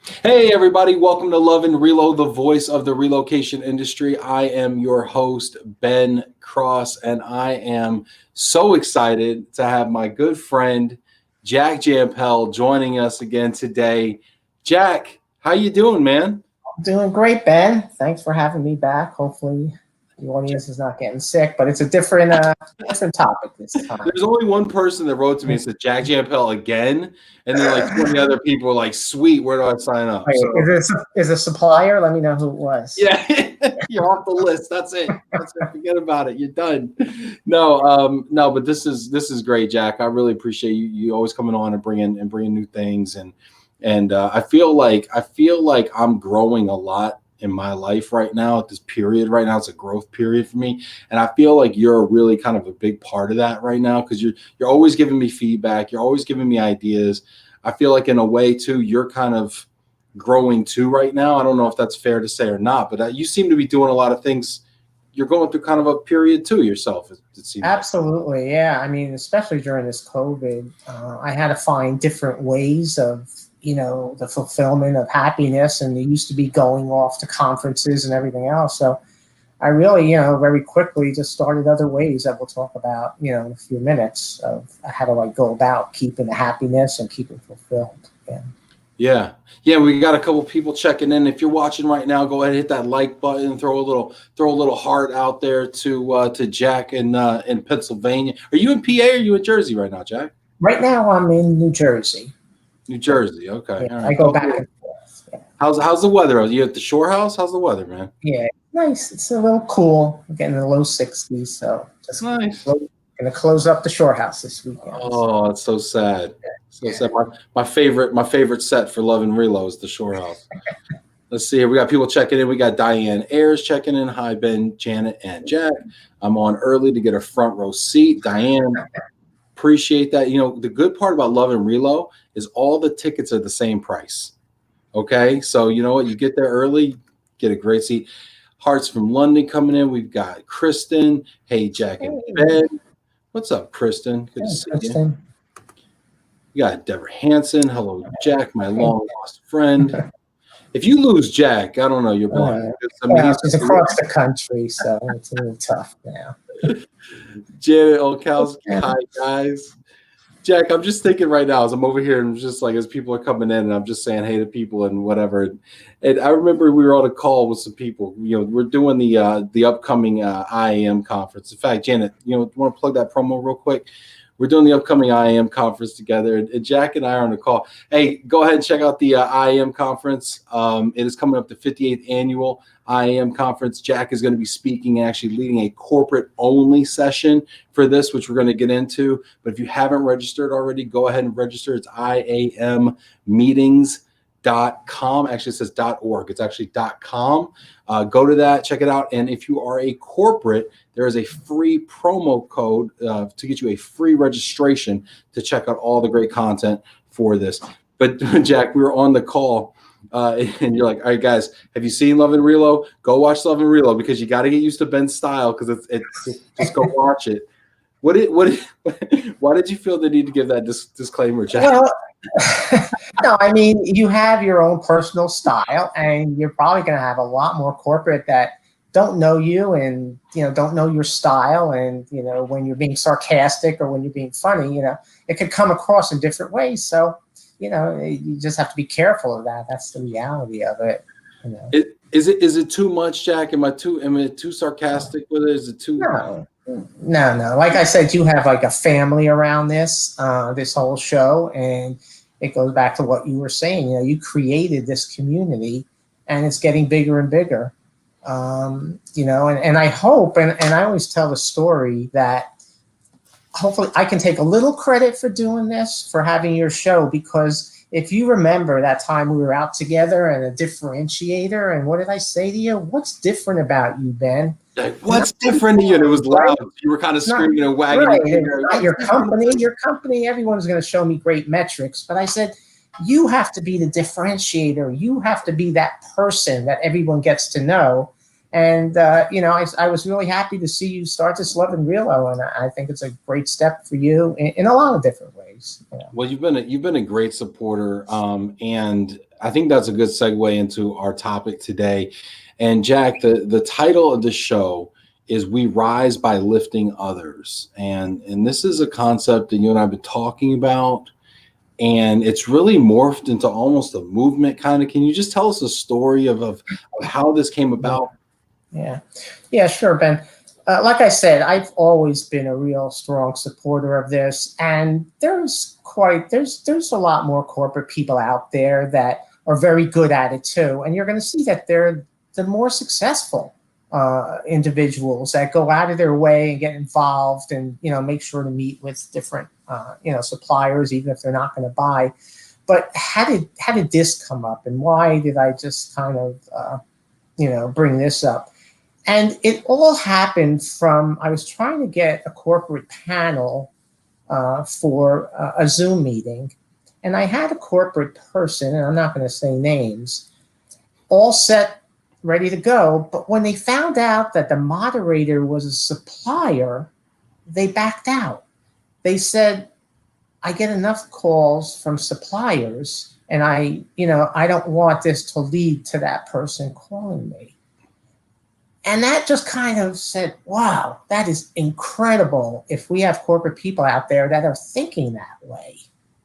Hey everybody, welcome to Love and Relo, the voice of the relocation industry. I am your host, Ben Cross, and I am so excited to have my good friend, Jack Jampel, joining us again today. Jack, how you doing, man? I'm doing great, Ben. Thanks for having me back. Hopefully the audience is not getting sick, but it's a different topic this time. There's only one person that wrote to me and said, Jack Jampel again, and then like 20 other people were like, sweet, where do I sign up? Wait, so, is a supplier? Let me know who it was. Yeah, you're off the list. That's it. Forget about it. You're done. No, but this is great, Jack. I really appreciate you always coming on and bringing new things, and I feel like I'm growing a lot in my life right now at this period. Right now, it's a growth period for me, and I feel like you're really kind of a big part of that right now because you're always giving me feedback. You're always giving me ideas. I feel like in a way too, you're kind of growing too right now. I don't know if that's fair to say or not, but you seem to be doing a lot of things. You're going through kind of a period too yourself. It seems absolutely, like. Yeah. I mean, especially during this COVID, I had to find different ways of the fulfillment of happiness, and it used to be going off to conferences and everything else. So I really, very quickly just started other ways that we'll talk about, in a few minutes of how do I go about keeping the happiness and keeping fulfilled. Yeah. We got a couple people checking in. If you're watching right now, go ahead and hit that like button. Throw a little heart out there to Jack in Pennsylvania. Are you in PA or are you in Jersey right now, Jack? Right now, I'm in New Jersey. New Jersey, okay. Yeah, all right. I go back and forth. Yeah. How's the weather? Are you at the shore house? How's the weather, man? Yeah, nice. It's a little cool. We're getting in the low 60s, so just nice. Gonna close up the shore house this weekend. Oh, it's so sad. So sad. My favorite set for Love and Relo is the shore house. Let's see here. We got people checking in. We got Diane Ayers checking in. Hi, Ben, Janet, and Jack. I'm on early to get a front row seat. Diane, appreciate that. The good part about Love and Relo is all the tickets are the same price. Okay, so you know what? You get there early, get a great seat. Hearts from London coming in. We've got Kristen. Hey, Jack and Ben. What's up, Kristen? Good to see you. We got Deborah Hansen. Hello, Jack, my long lost friend. If you lose Jack, I don't know. You're blind. He's across the country, so it's a little tough now. Janet Olkowski. Hi, guys. Jack, I'm just thinking right now as I'm over here and just like as people are coming in and I'm just saying hey to people and whatever. And I remember we were on a call with some people. We're doing the upcoming IAM conference. In fact, Janet, want to plug that promo real quick? We're doing the upcoming IAM conference together, and Jack and I are on the call. Hey, go ahead and check out the IAM conference. It is coming up, the 58th annual IAM conference. Jack is going to be speaking and actually leading a corporate-only session for this, which we're going to get into. But if you haven't registered already, go ahead and register. It's IAMmeetings.com. Actually, it says .org. It's actually .com. Go to that, check it out. And if you are a corporate, there is a free promo code to get you a free registration to check out all the great content for this. But Jack, we were on the call and you're like, all right, guys, have you seen Love and Relo? Go watch Love and Relo because you got to get used to Ben's style because it's just go watch it. Why did you feel the need to give that disclaimer, Jack? Well, no, I mean, you have your own personal style, and you're probably going to have a lot more corporate that don't know you and, don't know your style. And, when you're being sarcastic or when you're being funny, it could come across in different ways. So, you just have to be careful of that. That's the reality of it. Is it too much, Jack? Am I too sarcastic with it? Is it too? No. Like I said, you have like a family around this whole show, and it goes back to what you were saying. You created this community, and it's getting bigger and bigger. And I hope, and I always tell the story that hopefully I can take a little credit for doing this, for having your show, because if you remember that time we were out together and a differentiator, and what did I say to you? What's different about you, Ben? Like, what's different to you? And it was loud. You were kind of screaming and wagging. Right. Not your company. Your company, everyone's going to show me great metrics. But I said, you have to be the differentiator. You have to be that person that everyone gets to know. And, I was really happy to see you start this Love and Relo, and I think it's a great step for you in a lot of different ways. Well, you've been a great supporter, and I think that's a good segue into our topic today. And Jack, the title of the show is "We Rise by Lifting Others," and this is a concept that you and I have been talking about, and it's really morphed into almost a movement kind of. Can you just tell us a story of how this came about? Yeah, sure, Ben. Like I said, I've always been a real strong supporter of this, and there's a lot more corporate people out there that are very good at it too, and you're going to see that they're the more successful individuals that go out of their way and get involved, and make sure to meet with different suppliers, even if they're not going to buy. But how did this come up, and why did I just kind of bring this up? And it all happened from, I was trying to get a corporate panel for a Zoom meeting. And I had a corporate person, and I'm not going to say names, all set, ready to go. But when they found out that the moderator was a supplier, they backed out. They said, I get enough calls from suppliers, and I don't want this to lead to that person calling me. And that just kind of said, wow, that is incredible if we have corporate people out there that are thinking that way,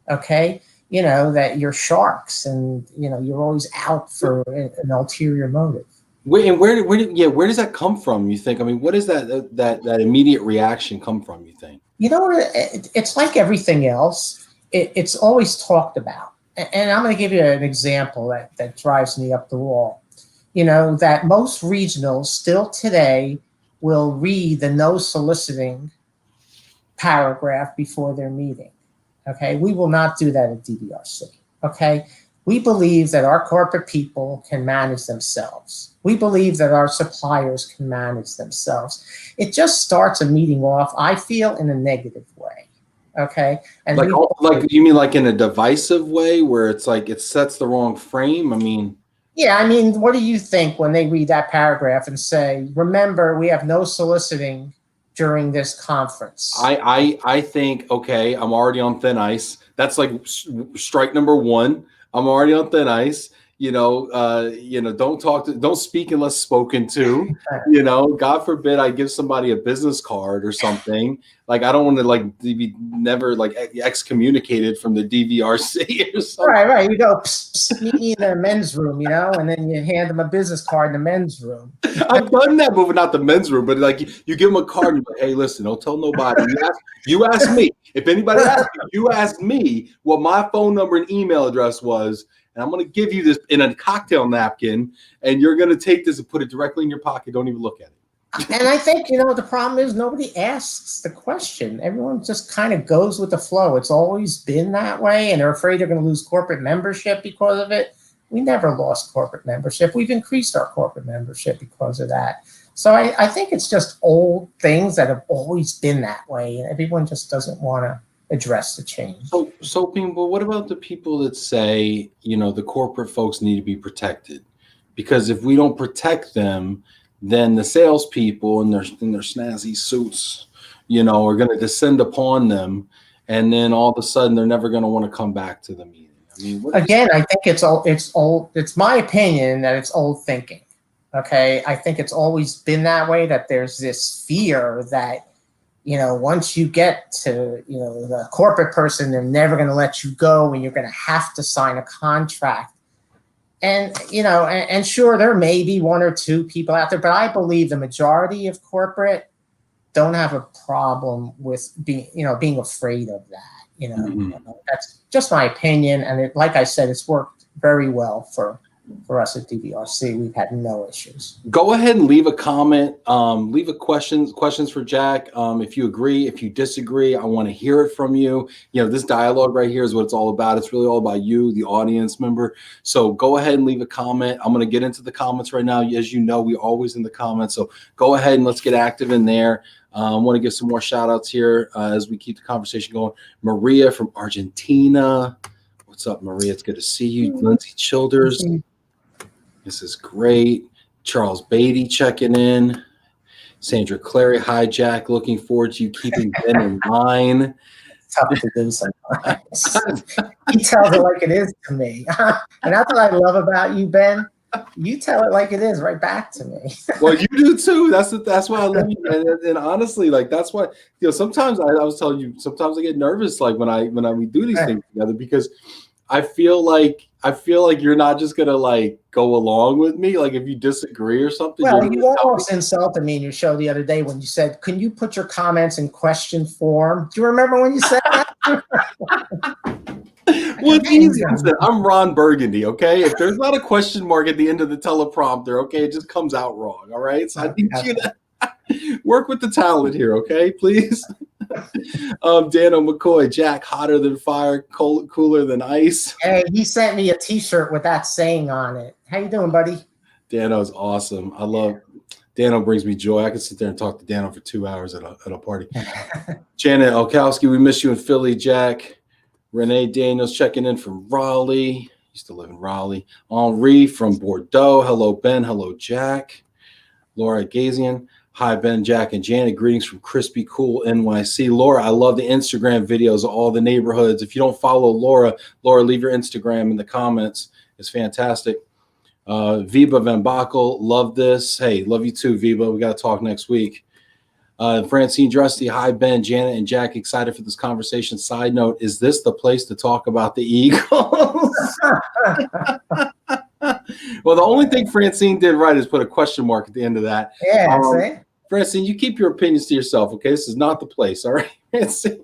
okay? That you're sharks and, you're always out for an ulterior motive. Where does that come from, you think? I mean, what is that immediate reaction come from, you think? It's like everything else. It's always talked about. And I'm going to give you an example that drives me up the wall. That most regionals still today will read the no soliciting paragraph before their meeting. Okay, we will not do that at DVRC. Okay, we believe that our corporate people can manage themselves. We believe that our suppliers can manage themselves. It just starts a meeting off, I feel, in a negative way. Okay, and like you mean like in a divisive way where it's like it sets the wrong frame? I mean. Yeah, I mean, what do you think when they read that paragraph and say, remember, we have no soliciting during this conference? I think, okay, I'm already on thin ice. That's like strike number one. I'm already on thin ice. Don't speak unless spoken to. God forbid I give somebody a business card or something. Like I don't want to be never excommunicated from the DVRC or something. Right. You go meet me in the men's room, and then you hand them a business card in the men's room. I've done that, but not the men's room. But you give them a card, and you're like, hey, listen, don't tell nobody. You ask me. If anybody asks you ask me what my phone number and email address was. And I'm going to give you this in a cocktail napkin, and you're going to take this and put it directly in your pocket. Don't even look at it. And I think, the problem is nobody asks the question. Everyone just kind of goes with the flow. It's always been that way, and they're afraid they're going to lose corporate membership because of it. We never lost corporate membership. We've increased our corporate membership because of that. So I think it's just old things that have always been that way, and everyone just doesn't want to address the change. So people, what about the people that say, the corporate folks need to be protected? Because if we don't protect them, then the salespeople in their snazzy suits, are going to descend upon them, and then all of a sudden they're never going to want to come back to the meeting. I mean, again, I think it's old. It's my opinion that it's old thinking. Okay, I think it's always been that way. That there's this fear that, once you get to, the corporate person, they're never going to let you go, and you're going to have to sign a contract. And, and sure, there may be one or two people out there, but I believe the majority of corporate don't have a problem with being afraid of that. Mm-hmm. That's just my opinion. And like I said, it's worked very well for us at DVRC. We've had no issues. Go ahead and leave a comment. Leave a questions for Jack. If you agree, if you disagree, I want to hear it from you. This dialogue right here is what it's all about. It's really all about you, the audience member. So go ahead and leave a comment. I'm going to get into the comments right now. As you know, we're always in the comments. So go ahead and let's get active in there. I want to give some more shout outs here as we keep the conversation going. Maria from Argentina. What's up, Maria? It's good to see you. Lindsay Childers. This is great. Charles Beatty checking in. Sandra Clary, hi, Jack. Looking forward to you keeping Ben in line. tough to do sometimes. He tells it like it is to me. And that's what I love about you, Ben. You tell it like it is right back to me. Well, you do too. That's why I love you. And honestly, like that's why, you know, sometimes I was telling you, sometimes I get nervous like when we do these things together, because I feel like you're not just gonna like go along with me. Like if you disagree or something. Well, you almost insulted me in your show the other day when you said, "Can you put your comments in question form?" Do you remember when you said that? Well, it's easy. I'm Ron Burgundy, okay? If there's not a question mark at the end of the teleprompter, okay, it just comes out wrong, all right? So I need you to work with the talent here, okay, please? Dano McCoy, Jack, hotter than fire, cooler than ice. Hey, he sent me a T-shirt with that saying on it. How you doing, buddy? Dano's awesome. I love Dano, brings me joy. I could sit there and talk to Dano for 2 hours at a party. Janet Olkowski, we miss you in Philly, Jack. Renee Daniels checking in from Raleigh. Used to live in Raleigh. Henri from Bordeaux. Hello, Ben. Hello, Jack. Laura Gazian. Hi, Ben, Jack, and Janet. Greetings from Crispy Cool NYC. Laura, I love the Instagram videos of all the neighborhoods. If you don't follow Laura, leave your Instagram in the comments. It's fantastic. Viva Van Bakel, love this. Hey, love you too, Viva. We got to talk next week. Francine Drusty, hi, Ben, Janet, and Jack. Excited for this conversation. Side note, is this the place to talk about the Eagles? Well, the only thing Francine did right is put a question mark at the end of that. Yeah, Francine, you keep your opinions to yourself, okay? This is not the place, all right, Francine?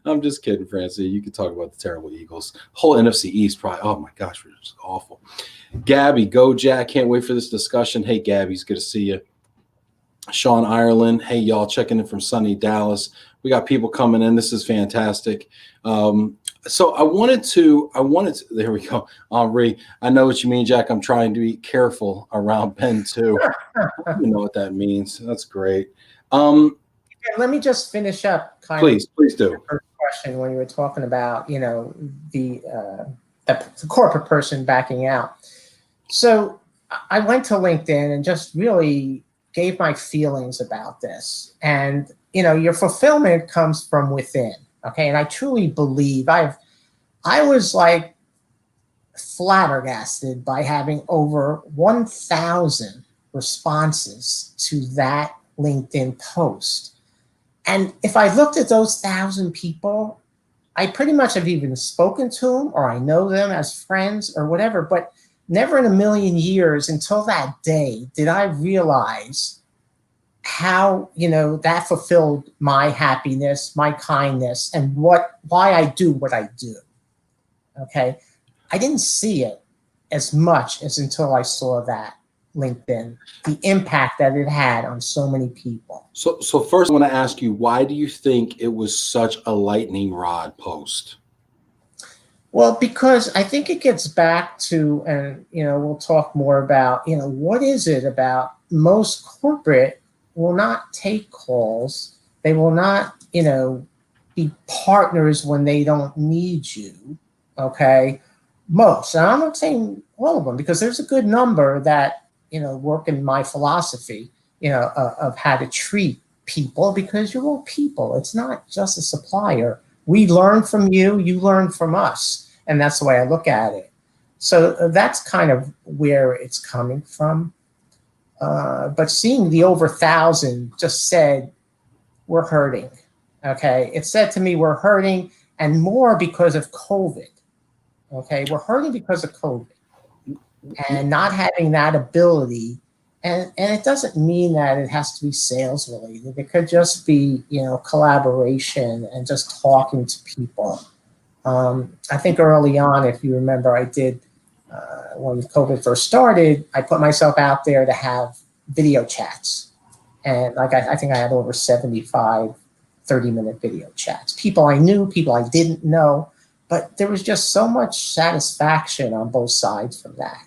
I'm just kidding, Francine. You can talk about the terrible Eagles. Whole NFC East, probably. Oh, my gosh, we're just awful. Gabby, go, Jack. Can't wait for this discussion. Hey, Gabby, it's good to see you. Sean Ireland, hey y'all, checking in from sunny Dallas. We got people coming in. This is fantastic. So I wanted to, there we go. Henri, I know what you mean, Jack. I'm trying to be careful around Ben too. You know what that means. That's great. Let me just finish up. Please do. First question when you were talking about, you know, the corporate person backing out. So I went to LinkedIn and just really gave my feelings about this. And, you know, your fulfillment comes from within. Okay. And I truly believe I was like flabbergasted by having over 1,000 responses to that LinkedIn post. And if I looked at those 1,000 people, I pretty much have even spoken to them or I know them as friends or whatever, but never in a million years until that day did I realize how, you know, that fulfilled my happiness, my kindness, and why I do what I do. Okay. I didn't see it as much as until I saw that LinkedIn, the impact that it had on so many people. So first I want to ask you, why do you think it was such a lightning rod post? Well, because I think it gets back to, and, you know, we'll talk more about, you know, what is it about most corporate will not take calls. They will not, you know, be partners when they don't need you. Okay. Most, and I'm not saying all of them, because there's a good number that, you know, work in my philosophy, you know, of how to treat people, because you're all people. It's not just a supplier. We learn from you, you learn from us. And that's the way I look at it. So that's kind of where it's coming from. But seeing the over 1,000 just said, we're hurting. Okay. It said to me, we're hurting, and more because of COVID. Okay. We're hurting because of COVID and not having that ability. And it doesn't mean that it has to be sales related. It could just be, you know, collaboration and just talking to people. I think early on, if you remember, I did, when COVID first started, I put myself out there to have video chats. And like, I think I had over 75 30-minute video chats. People I knew, people I didn't know, but there was just so much satisfaction on both sides from that.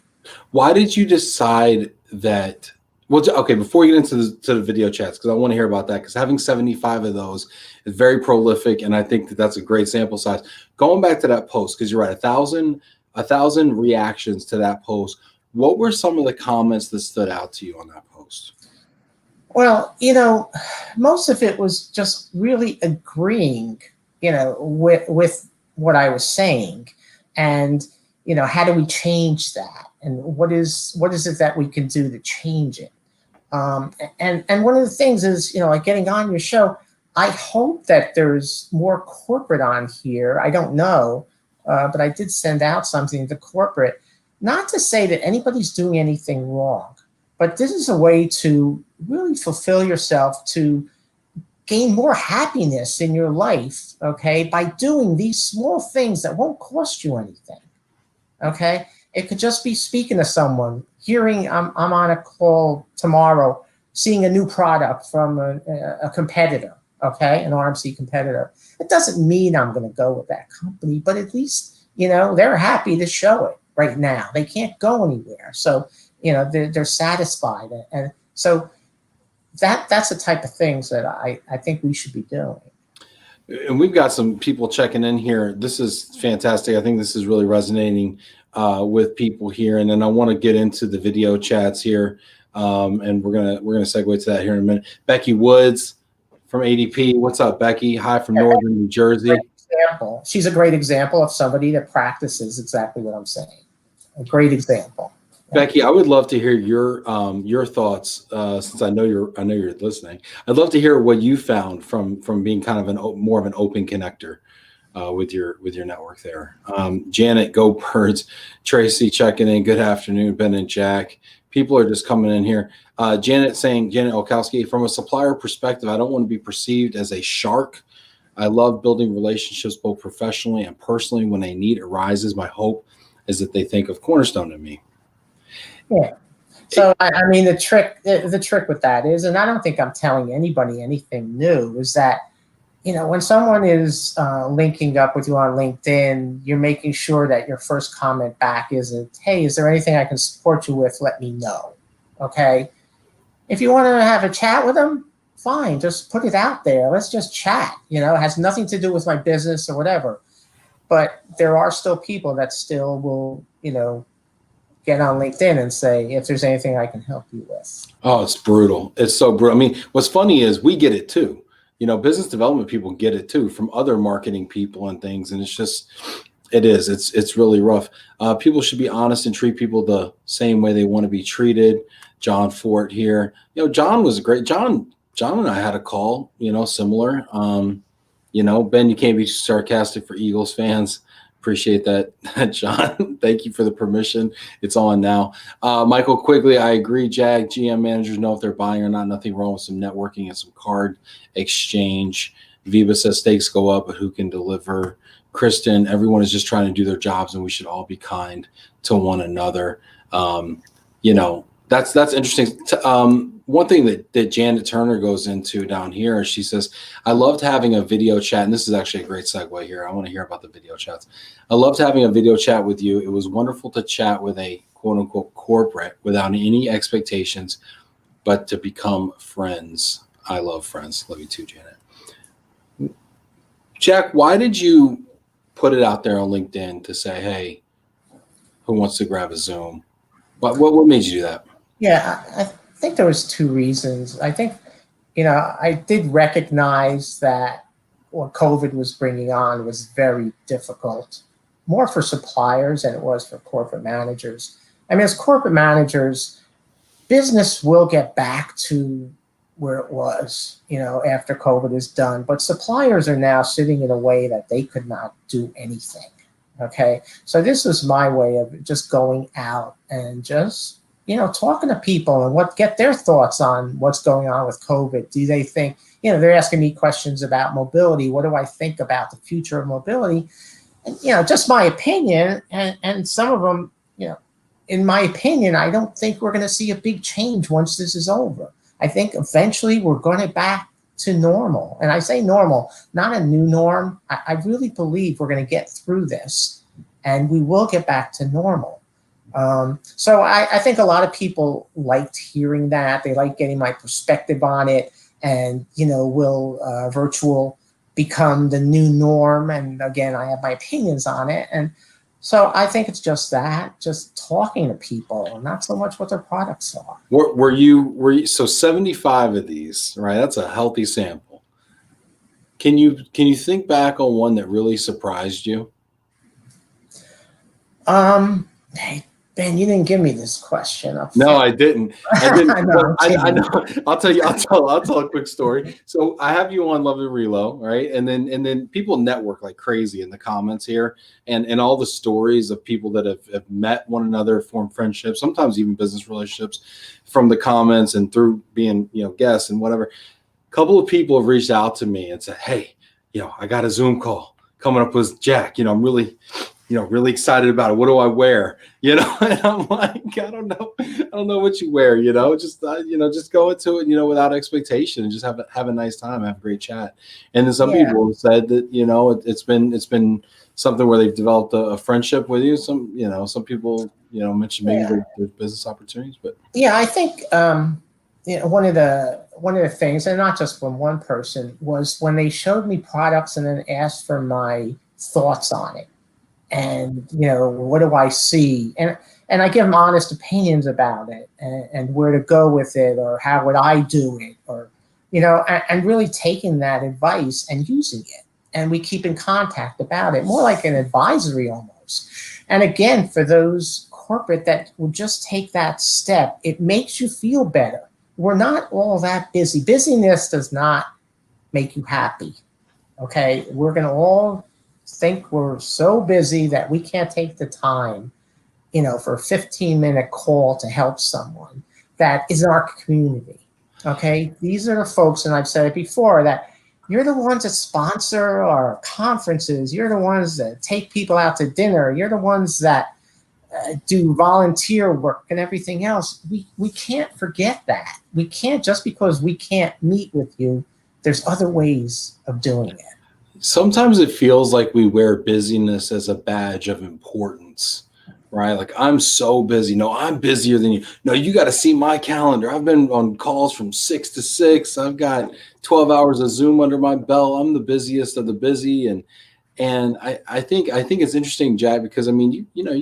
Why did you decide that? Well, okay, before we get into the video chats, because I want to hear about that, because having 75 of those is very prolific, and I think that that's a great sample size. Going back to that post, because you're right, 1,000 reactions to that post. What were some of the comments that stood out to you on that post? Well, you know, most of it was just really agreeing with what I was saying, and how do we change that, and what is it that we can do to change it? And one of the things is, like getting on your show, I hope that there's more corporate on here. I don't know, but I did send out something to corporate, not to say that anybody's doing anything wrong, but this is a way to really fulfill yourself, to gain more happiness in your life, okay, by doing these small things that won't cost you anything, okay? It could just be speaking to someone, hearing I'm on a call tomorrow, seeing a new product from a competitor, okay, an RMC competitor. It doesn't mean I'm going to go with that company, but at least, they're happy to show it right now. They can't go anywhere. So, they're satisfied. And so that's the type of things that I think we should be doing. And we've got some people checking in here. This is fantastic. I think this is really resonating with people here. And then I want to get into the video chats here. And we're gonna segue to that here in a minute. Becky Woods from ADP. What's up, Becky? Hi from Northern New Jersey. Example. She's a great example of somebody that practices exactly what I'm saying. A great example. Becky, I would love to hear your thoughts since I know you're listening. I'd love to hear what you found from being kind of more of an open connector with your network there. Janet, go Birds. Tracy checking in. Good afternoon, Ben and Jack. People are just coming in here. Janet Olkowski, from a supplier perspective, I don't want to be perceived as a shark. I love building relationships both professionally and personally. When a need arises, my hope is that they think of Cornerstone and me. Yeah. So I mean, the trick with that is, and I don't think I'm telling anybody anything new, is that when someone is linking up with you on LinkedIn, you're making sure that your first comment back isn't, "Hey, is there anything I can support you with? Let me know." Okay. If you want to have a chat with them, fine, just put it out there. Let's just chat. It has nothing to do with my business or whatever. But there are still people that still will, get on LinkedIn and say, if there's anything I can help you with. Oh, it's brutal. It's so brutal. I mean, what's funny is we get it too. Business development people get it too from other marketing people and things. And it's really rough. People should be honest and treat people the same way they want to be treated. John Fort here. John was great. John and I had a call, similar. Ben, you can't be sarcastic for Eagles fans. Appreciate that, John. Thank you for the permission. It's on now. Michael Quigley, I agree. Jag, GM managers know if they're buying or not. Nothing wrong with some networking and some card exchange. Viva says stakes go up, but who can deliver? Kristen, everyone is just trying to do their jobs, and we should all be kind to one another. That's interesting. One thing that Janet Turner goes into down here, she says, I loved having a video chat. And this is actually a great segue here. I want to hear about the video chats. I loved having a video chat with you. It was wonderful to chat with a quote unquote corporate without any expectations, but to become friends. I love friends. Love you too, Janet. Jack, why did you put it out there on LinkedIn to say, hey, who wants to grab a Zoom? What made you do that? Yeah, I think there was two reasons. I think, I did recognize that what COVID was bringing on was very difficult, more for suppliers than it was for corporate managers. I mean, as corporate managers, business will get back to where it was, after COVID is done. But suppliers are now sitting in a way that they could not do anything. Okay. So this was my way of just going out and just, talking to people and get their thoughts on what's going on with COVID. Do they think, they're asking me questions about mobility. What do I think about the future of mobility? And, just my opinion. And some of them, in my opinion, I don't think we're going to see a big change once this is over. I think eventually we're going back to normal. And I say normal, not a new norm. I really believe we're going to get through this and we will get back to normal. So I think a lot of people liked hearing that. They like getting my perspective on it. And, will virtual become the new norm? And again, I have my opinions on it. And so I think it's just that, just talking to people, not so much what their products are. Were you so 75 of these, right? That's a healthy sample. Can you think back on one that really surprised you? Hey, Ben, you didn't give me this question up No, front. I didn't. I didn't. No, Well, I'm I kidding. know. I'll tell a quick story. So I have you on Love and Relo, right? And then people network like crazy in the comments here, and all the stories of people that have met one another, formed friendships, sometimes even business relationships, from the comments and through being guests and whatever. A couple of people have reached out to me and said, "Hey, I got a Zoom call coming up with Jack. I'm really excited about it. What do I wear?" And I'm like, I don't know what you wear. Just go into it, without expectation, and just have a nice time, have a great chat. And then some Yeah. people have said that it's been something where they've developed a friendship with you. Some people mentioned maybe their business opportunities, but Yeah, I think one of the things, and not just from one person, was when they showed me products and then asked for my thoughts on it, and what do I see, and I give them honest opinions about it, and where to go with it, or how would I do it, or and really taking that advice and using it, and we keep in contact about it, more like an advisory almost. And again, for those corporate that will just take that step, it makes you feel better. We're not all that busy. Busyness does not make you happy. Okay, we're going to all think we're so busy that we can't take the time, for a 15-minute call to help someone that is in our community. Okay, these are the folks, and I've said it before, that you're the ones that sponsor our conferences. You're the ones that take people out to dinner. You're the ones that do volunteer work and everything else. We can't forget that. We can't, just because we can't meet with you, there's other ways of doing it. sometimes it feels like we wear busyness as a badge of importance, right? Like, I'm so busy. No, I'm busier than you. No, you got to see my calendar. I've been on calls from 6 to 6. I've got 12 hours of Zoom under my belt. I'm the busiest of the busy. And I think it's interesting, Jack, because I mean, you're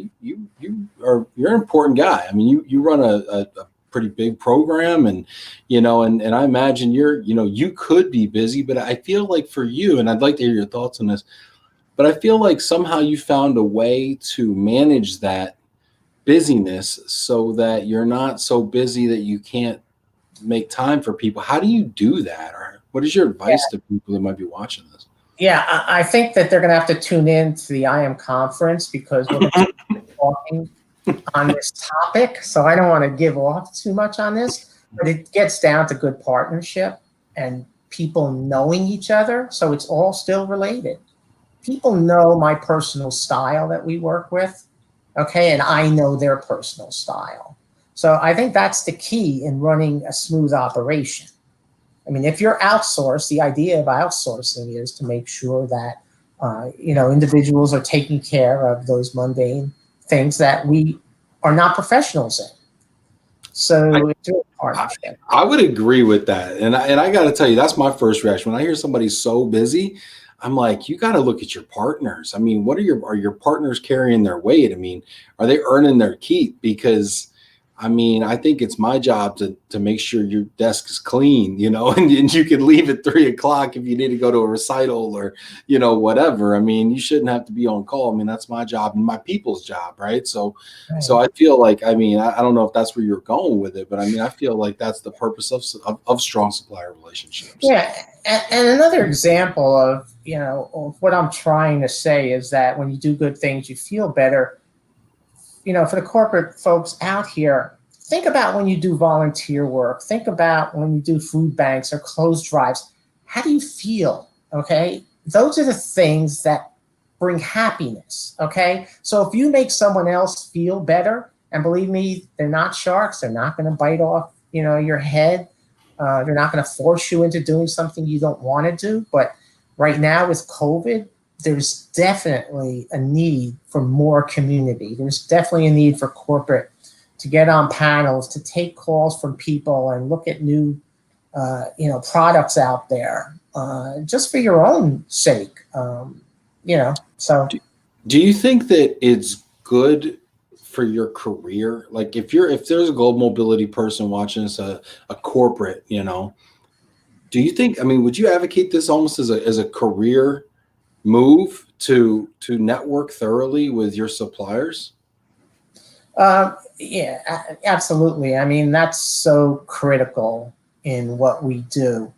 an important guy. I mean, you run a pretty big program, and and I imagine you could be busy, but I feel like for you, and I'd like to hear your thoughts on this, but I feel like somehow you found a way to manage that busyness so that you're not so busy that you can't make time for people. How do you do that? Or what is your advice to people that might be watching this? Yeah, I think that they're going to have to tune in to the IAM conference, because we're going to be talking on this topic. So I don't want to give off too much on this, but it gets down to good partnership and people knowing each other. So it's all still related. People know my personal style that we work with, okay, and I know their personal style. So I think that's the key in running a smooth operation. I mean, if you're outsourced, the idea of outsourcing is to make sure that individuals are taking care of those mundane things that we are not professionals in. So it's a partnership. I would agree with that, and I got to tell you, that's my first reaction when I hear somebody so busy. I'm like, you got to look at your partners. I mean, are your partners carrying their weight? I mean, are they earning their keep? Because I mean, I think it's my job to make sure your desk is clean, and you can leave at 3 o'clock if you need to go to a recital or, whatever. I mean, you shouldn't have to be on call. I mean, that's my job and my people's job, right? So I feel like, I mean, I don't know if that's where you're going with it, but I mean, I feel like that's the purpose of strong supplier relationships. Yeah, and another example of what I'm trying to say is that when you do good things, you feel better. For the corporate folks out here, think about when you do volunteer work. Think about when you do food banks or clothes drives. How do you feel? Okay. Those are the things that bring happiness. Okay. So if you make someone else feel better, and believe me, they're not sharks. They're not going to bite off, your head. They're not going to force you into doing something you don't want to do. But right now with COVID, there's definitely a need for more community. There's definitely a need for corporate to get on panels, to take calls from people and look at new, products out there, just for your own sake. So. Do you think that it's good for your career? Like, if there's a global mobility person watching this, a corporate, Do you think, I mean, would you advocate this almost as a career move to network thoroughly with your suppliers? Yeah, absolutely. I mean, that's so critical in what we do.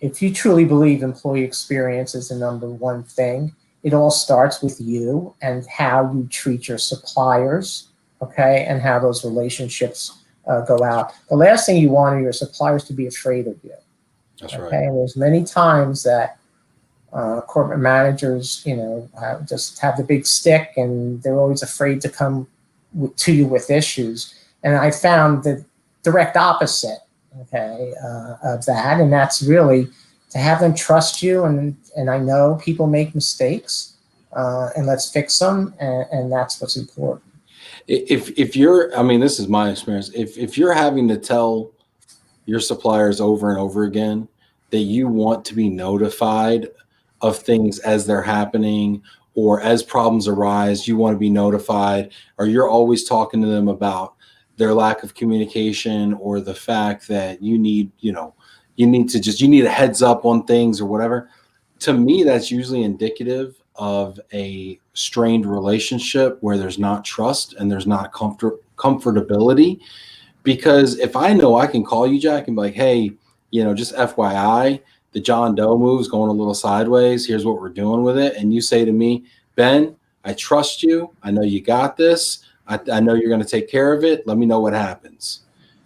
If you truly believe employee experience is the number one thing, it all starts with you and how you treat your suppliers, okay, and how those relationships go out. The last thing you want are your suppliers to be afraid of you. That's Okay, right. and there's many times that corporate managers, just have the big stick, and they're always afraid to come to you with issues. And I found the direct opposite, okay, of that, and that's really to have them trust you. And I know people make mistakes, and let's fix them, and that's what's important. If you're, I mean, this is my experience. If you're having to tell your suppliers over and over again that you want to be notified of things as they're happening, or as problems arise, you want to be notified, or you're always talking to them about their lack of communication, or the fact that you need a heads up on things or whatever. To me, that's usually indicative of a strained relationship where there's not trust and there's not comfortability. Because if I know I can call you, Jack, and be like, hey, just FYI, the John Doe move's going a little sideways. Here's what we're doing with it. And you say to me, Ben, I trust you. I know you got this. I know you're going to take care of it. Let me know what happens.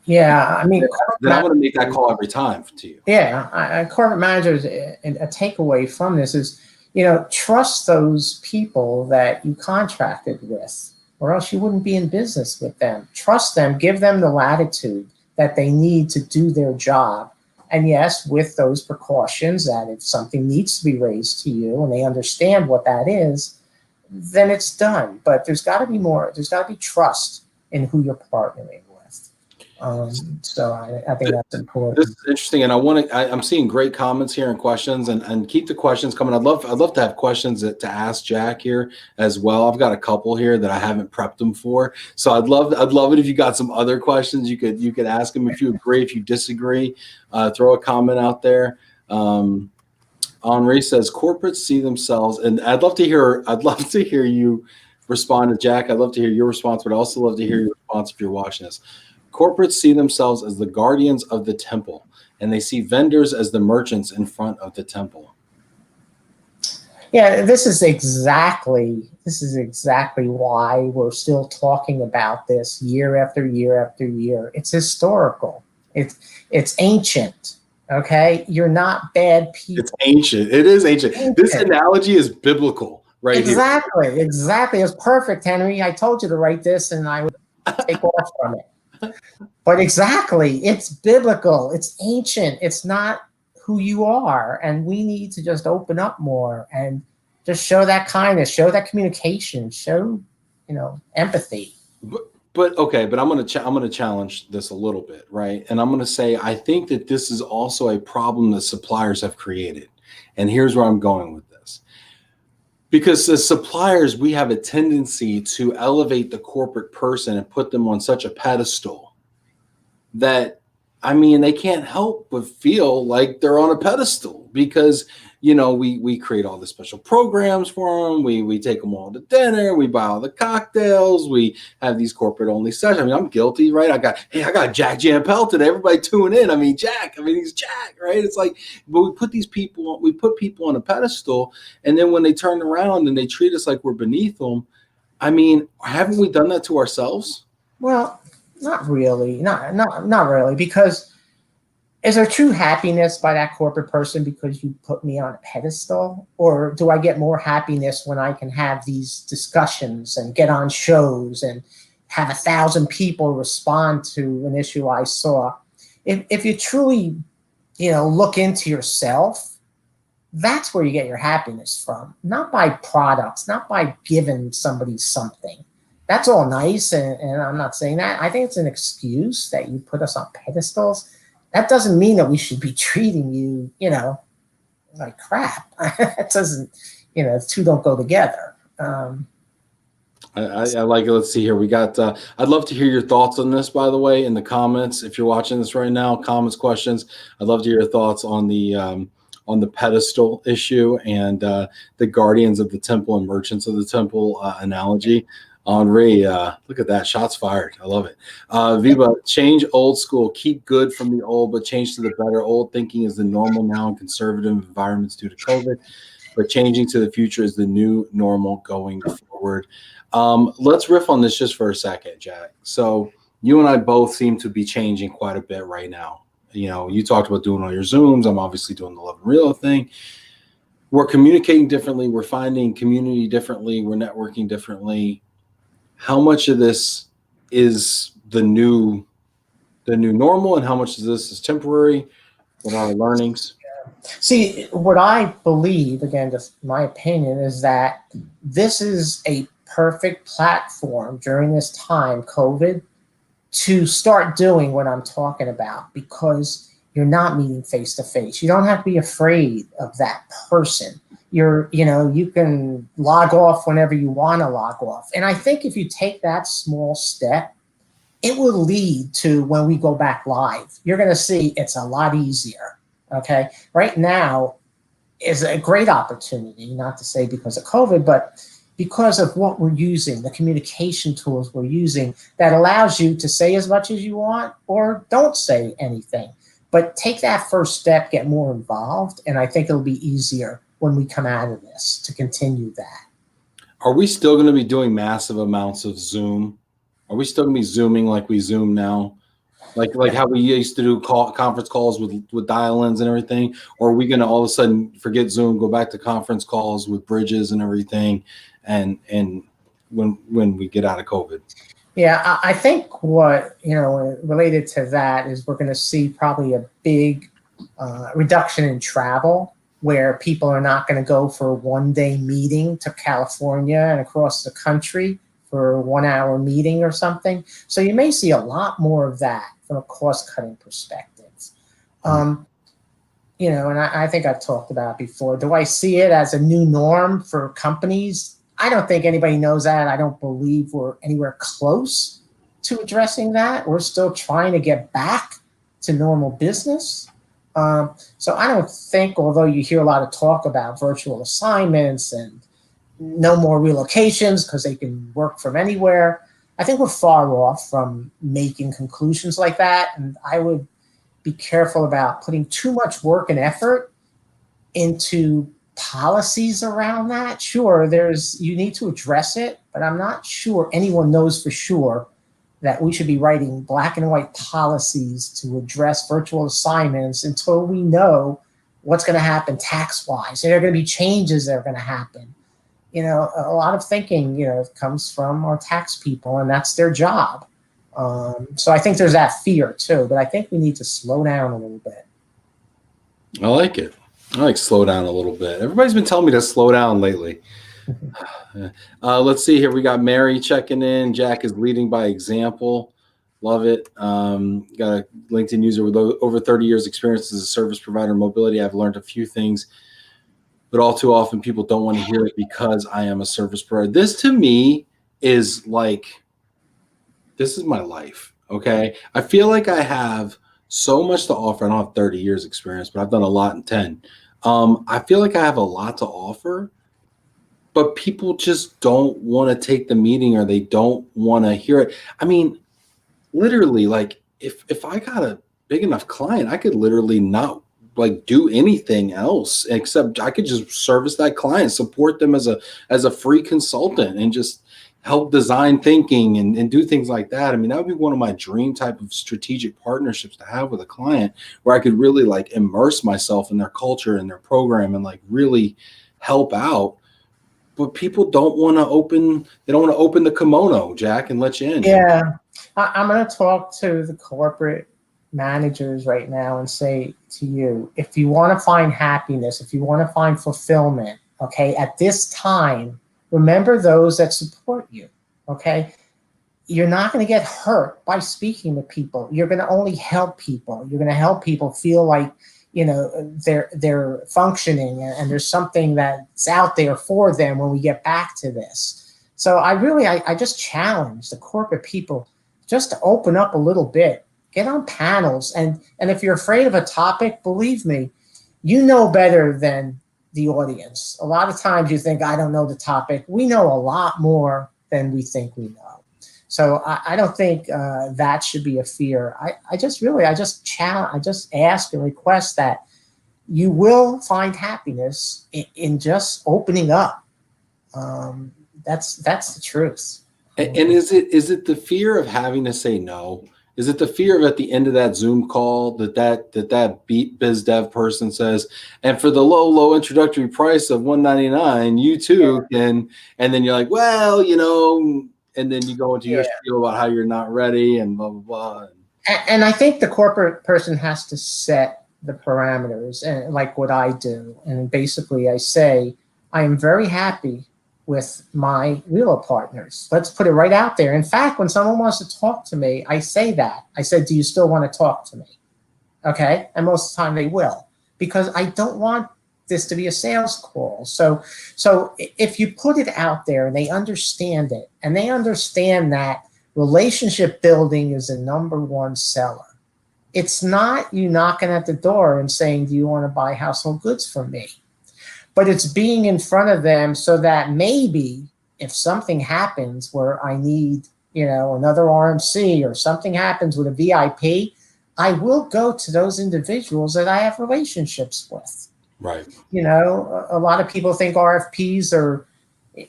Yeah, I mean, then I'm going to make that call every time to you. Yeah, corporate managers, a takeaway from this is, trust those people that you contracted with, or else you wouldn't be in business with them. Trust them, give them the latitude that they need to do their job. And yes, with those precautions that if something needs to be raised to you and they understand what that is, then it's done. But there's got to be more. There's got to be trust in who you're partnering with. So I think that's important. This is interesting, and I'm seeing great comments here and questions, and keep the questions coming. I'd love to have questions to ask Jack here as well. I've got a couple here that I haven't prepped him for, so I'd love it if you got some other questions you could ask him. If you agree, if you disagree, throw a comment out there. Henri says corporates see themselves, and I'd love to hear you respond to Jack. I'd love to hear your response, but I'd also love to hear your response if you're watching this. Corporates see themselves as the guardians of the temple, and they see vendors as the merchants in front of the temple. Yeah, this is exactly why we're still talking about this year after year after year. It's historical. It's ancient. Okay, you're not bad people. It's ancient. It is ancient. This analogy is biblical, right? Exactly. It's perfect, Henry. I told you to write this, and I would take off from it. But exactly, it's biblical, it's ancient, it's not who you are. And we need to just open up more and just show that kindness, show that communication, show, empathy. But I'm going to challenge this a little bit, right? And I'm going to say, I think that this is also a problem that suppliers have created. And here's where I'm going with this. Because as suppliers, we have a tendency to elevate the corporate person and put them on such a pedestal that, I mean, they can't help but feel like they're on a pedestal because, we create all the special programs for them. We take them all to dinner. We buy all the cocktails. We have these corporate only sessions. I mean, I'm guilty, right? I got Jack Jampel today. Everybody tune in. I mean, he's Jack, right? It's like, but we put people on a pedestal. And then when they turn around and they treat us like we're beneath them, I mean, haven't we done that to ourselves? Well, not really. Not really. Because is there true happiness by that corporate person because you put me on a pedestal? Or do I get more happiness when I can have these discussions and get on shows and have 1,000 people respond to an issue I saw? If you truly, look into yourself, that's where you get your happiness from. Not by products, not by giving somebody something. That's all nice, and I'm not saying that. I think it's an excuse that you put us on pedestals. That doesn't mean that we should be treating you, like crap. It doesn't, the two don't go together. I like it. Let's see here. We got, I'd love to hear your thoughts on this, by the way, in the comments. If you're watching this right now, comments, questions. I'd love to hear your thoughts on the pedestal issue and the guardians of the temple and merchants of the temple analogy. Henri, look at that. Shots fired. I love it. Viva, change old school. Keep good from the old, but change to the better. Old thinking is the normal now in conservative environments due to COVID, but changing to the future is the new normal going forward. Let's riff on this just for a second, Jack. So you and I both seem to be changing quite a bit right now. You know, you talked about doing all your Zooms. I'm obviously doing the Love and Real thing. We're communicating differently. We're finding community differently. We're networking differently. How much of this is the new normal, and how much of this is temporary? What are our learnings? See, what I believe, again, just my opinion, is that this is a perfect platform during this time, COVID, to start doing what I'm talking about, because you're not meeting face to face. You don't have to be afraid of that person. You can log off whenever you want to log off. And I think if you take that small step, it will lead to when we go back live. You're going to see it's a lot easier. Okay. Right now is a great opportunity, not to say because of COVID, but because of what we're using, the communication tools we're using that allows you to say as much as you want or don't say anything. But take that first step, get more involved, and I think it'll be easier when we come out of this to continue that. Are we still going to be doing massive amounts of Zoom? Are we still going to be Zooming like we Zoom now? Like how we used to do conference calls with dial-ins and everything? Or are we going to all of a sudden forget Zoom, go back to conference calls with bridges and everything, and when we get out of COVID? Yeah, I think what, related to that is we're going to see probably a big reduction in travel, where people are not going to go for a one-day meeting to California and across the country for a 1-hour meeting or something. So you may see a lot more of that from a cost-cutting perspective. And I think I've talked about it before. Do I see it as a new norm for companies? I don't think anybody knows that. I don't believe we're anywhere close to addressing that. We're still trying to get back to normal business. So I don't think, although you hear a lot of talk about virtual assignments and no more relocations because they can work from anywhere, I think we're far off from making conclusions like that. And I would be careful about putting too much work and effort into policies around that. Sure, you need to address it, but I'm not sure anyone knows for sure that we should be writing black and white policies to address virtual assignments until we know what's going to happen tax-wise. There are going to be changes that are going to happen. A lot of thinking, comes from our tax people, and that's their job. So I think there's that fear too, but I think we need to slow down a little bit. I like it. I like slow down a little bit. Everybody's been telling me to slow down lately. Let's see here. We got Mary checking in. Jack is leading by example. Love it. Got a LinkedIn user with over 30 years experience as a service provider in mobility. I've learned a few things, but all too often people don't want to hear it because I am a service provider. This to me is like, this is my life. Okay. I feel like I have so much to offer. I don't have 30 years experience, but I've done a lot in 10. I feel like I have a lot to offer, but people just don't want to take the meeting or they don't want to hear it. I mean, literally, like if I got a big enough client, I could literally not do anything else except I could just service that client, support them as a free consultant, and just help design thinking and do things like that. I mean, that would be one of my dream type of strategic partnerships to have with a client, where I could really immerse myself in their culture and their program and really help out. But people don't want to open the kimono, Jack, and let you in. Yeah. I'm going to talk to the corporate managers right now and say to you, if you want to find happiness, if you want to find fulfillment, okay, at this time, remember those that support you, okay? You're not going to get hurt by speaking to people. You're going to only help people. You're going to help people feel like, they're functioning and there's something that's out there for them when we get back to this. So I just challenge the corporate people just to open up a little bit, get on panels. And if you're afraid of a topic, believe me, you know better than the audience. A lot of times you think, I don't know the topic. We know a lot more than we think we know. So I don't think that should be a fear. I just ask and request that you will find happiness in just opening up. That's the truth. And is it the fear of having to say no? Is it the fear of at the end of that Zoom call that biz dev person says, and for the low introductory price of $199, you too can, and then you're like, well, and then you go into your spiel about how you're not ready and blah, blah, blah. And I think the corporate person has to set the parameters, and like what I do. And basically I say, I am very happy with my Relo partners. Let's put it right out there. In fact, when someone wants to talk to me, I say that. I said, do you still want to talk to me? Okay. And most of the time they will, because I don't want this to be a sales call. So if you put it out there and they understand it, and they understand that relationship building is the #1 seller. It's not you knocking at the door and saying, do you want to buy household goods from me? But it's being in front of them so that maybe if something happens where I need, another RMC, or something happens with a VIP, I will go to those individuals that I have relationships with. Right. A lot of people think RFPs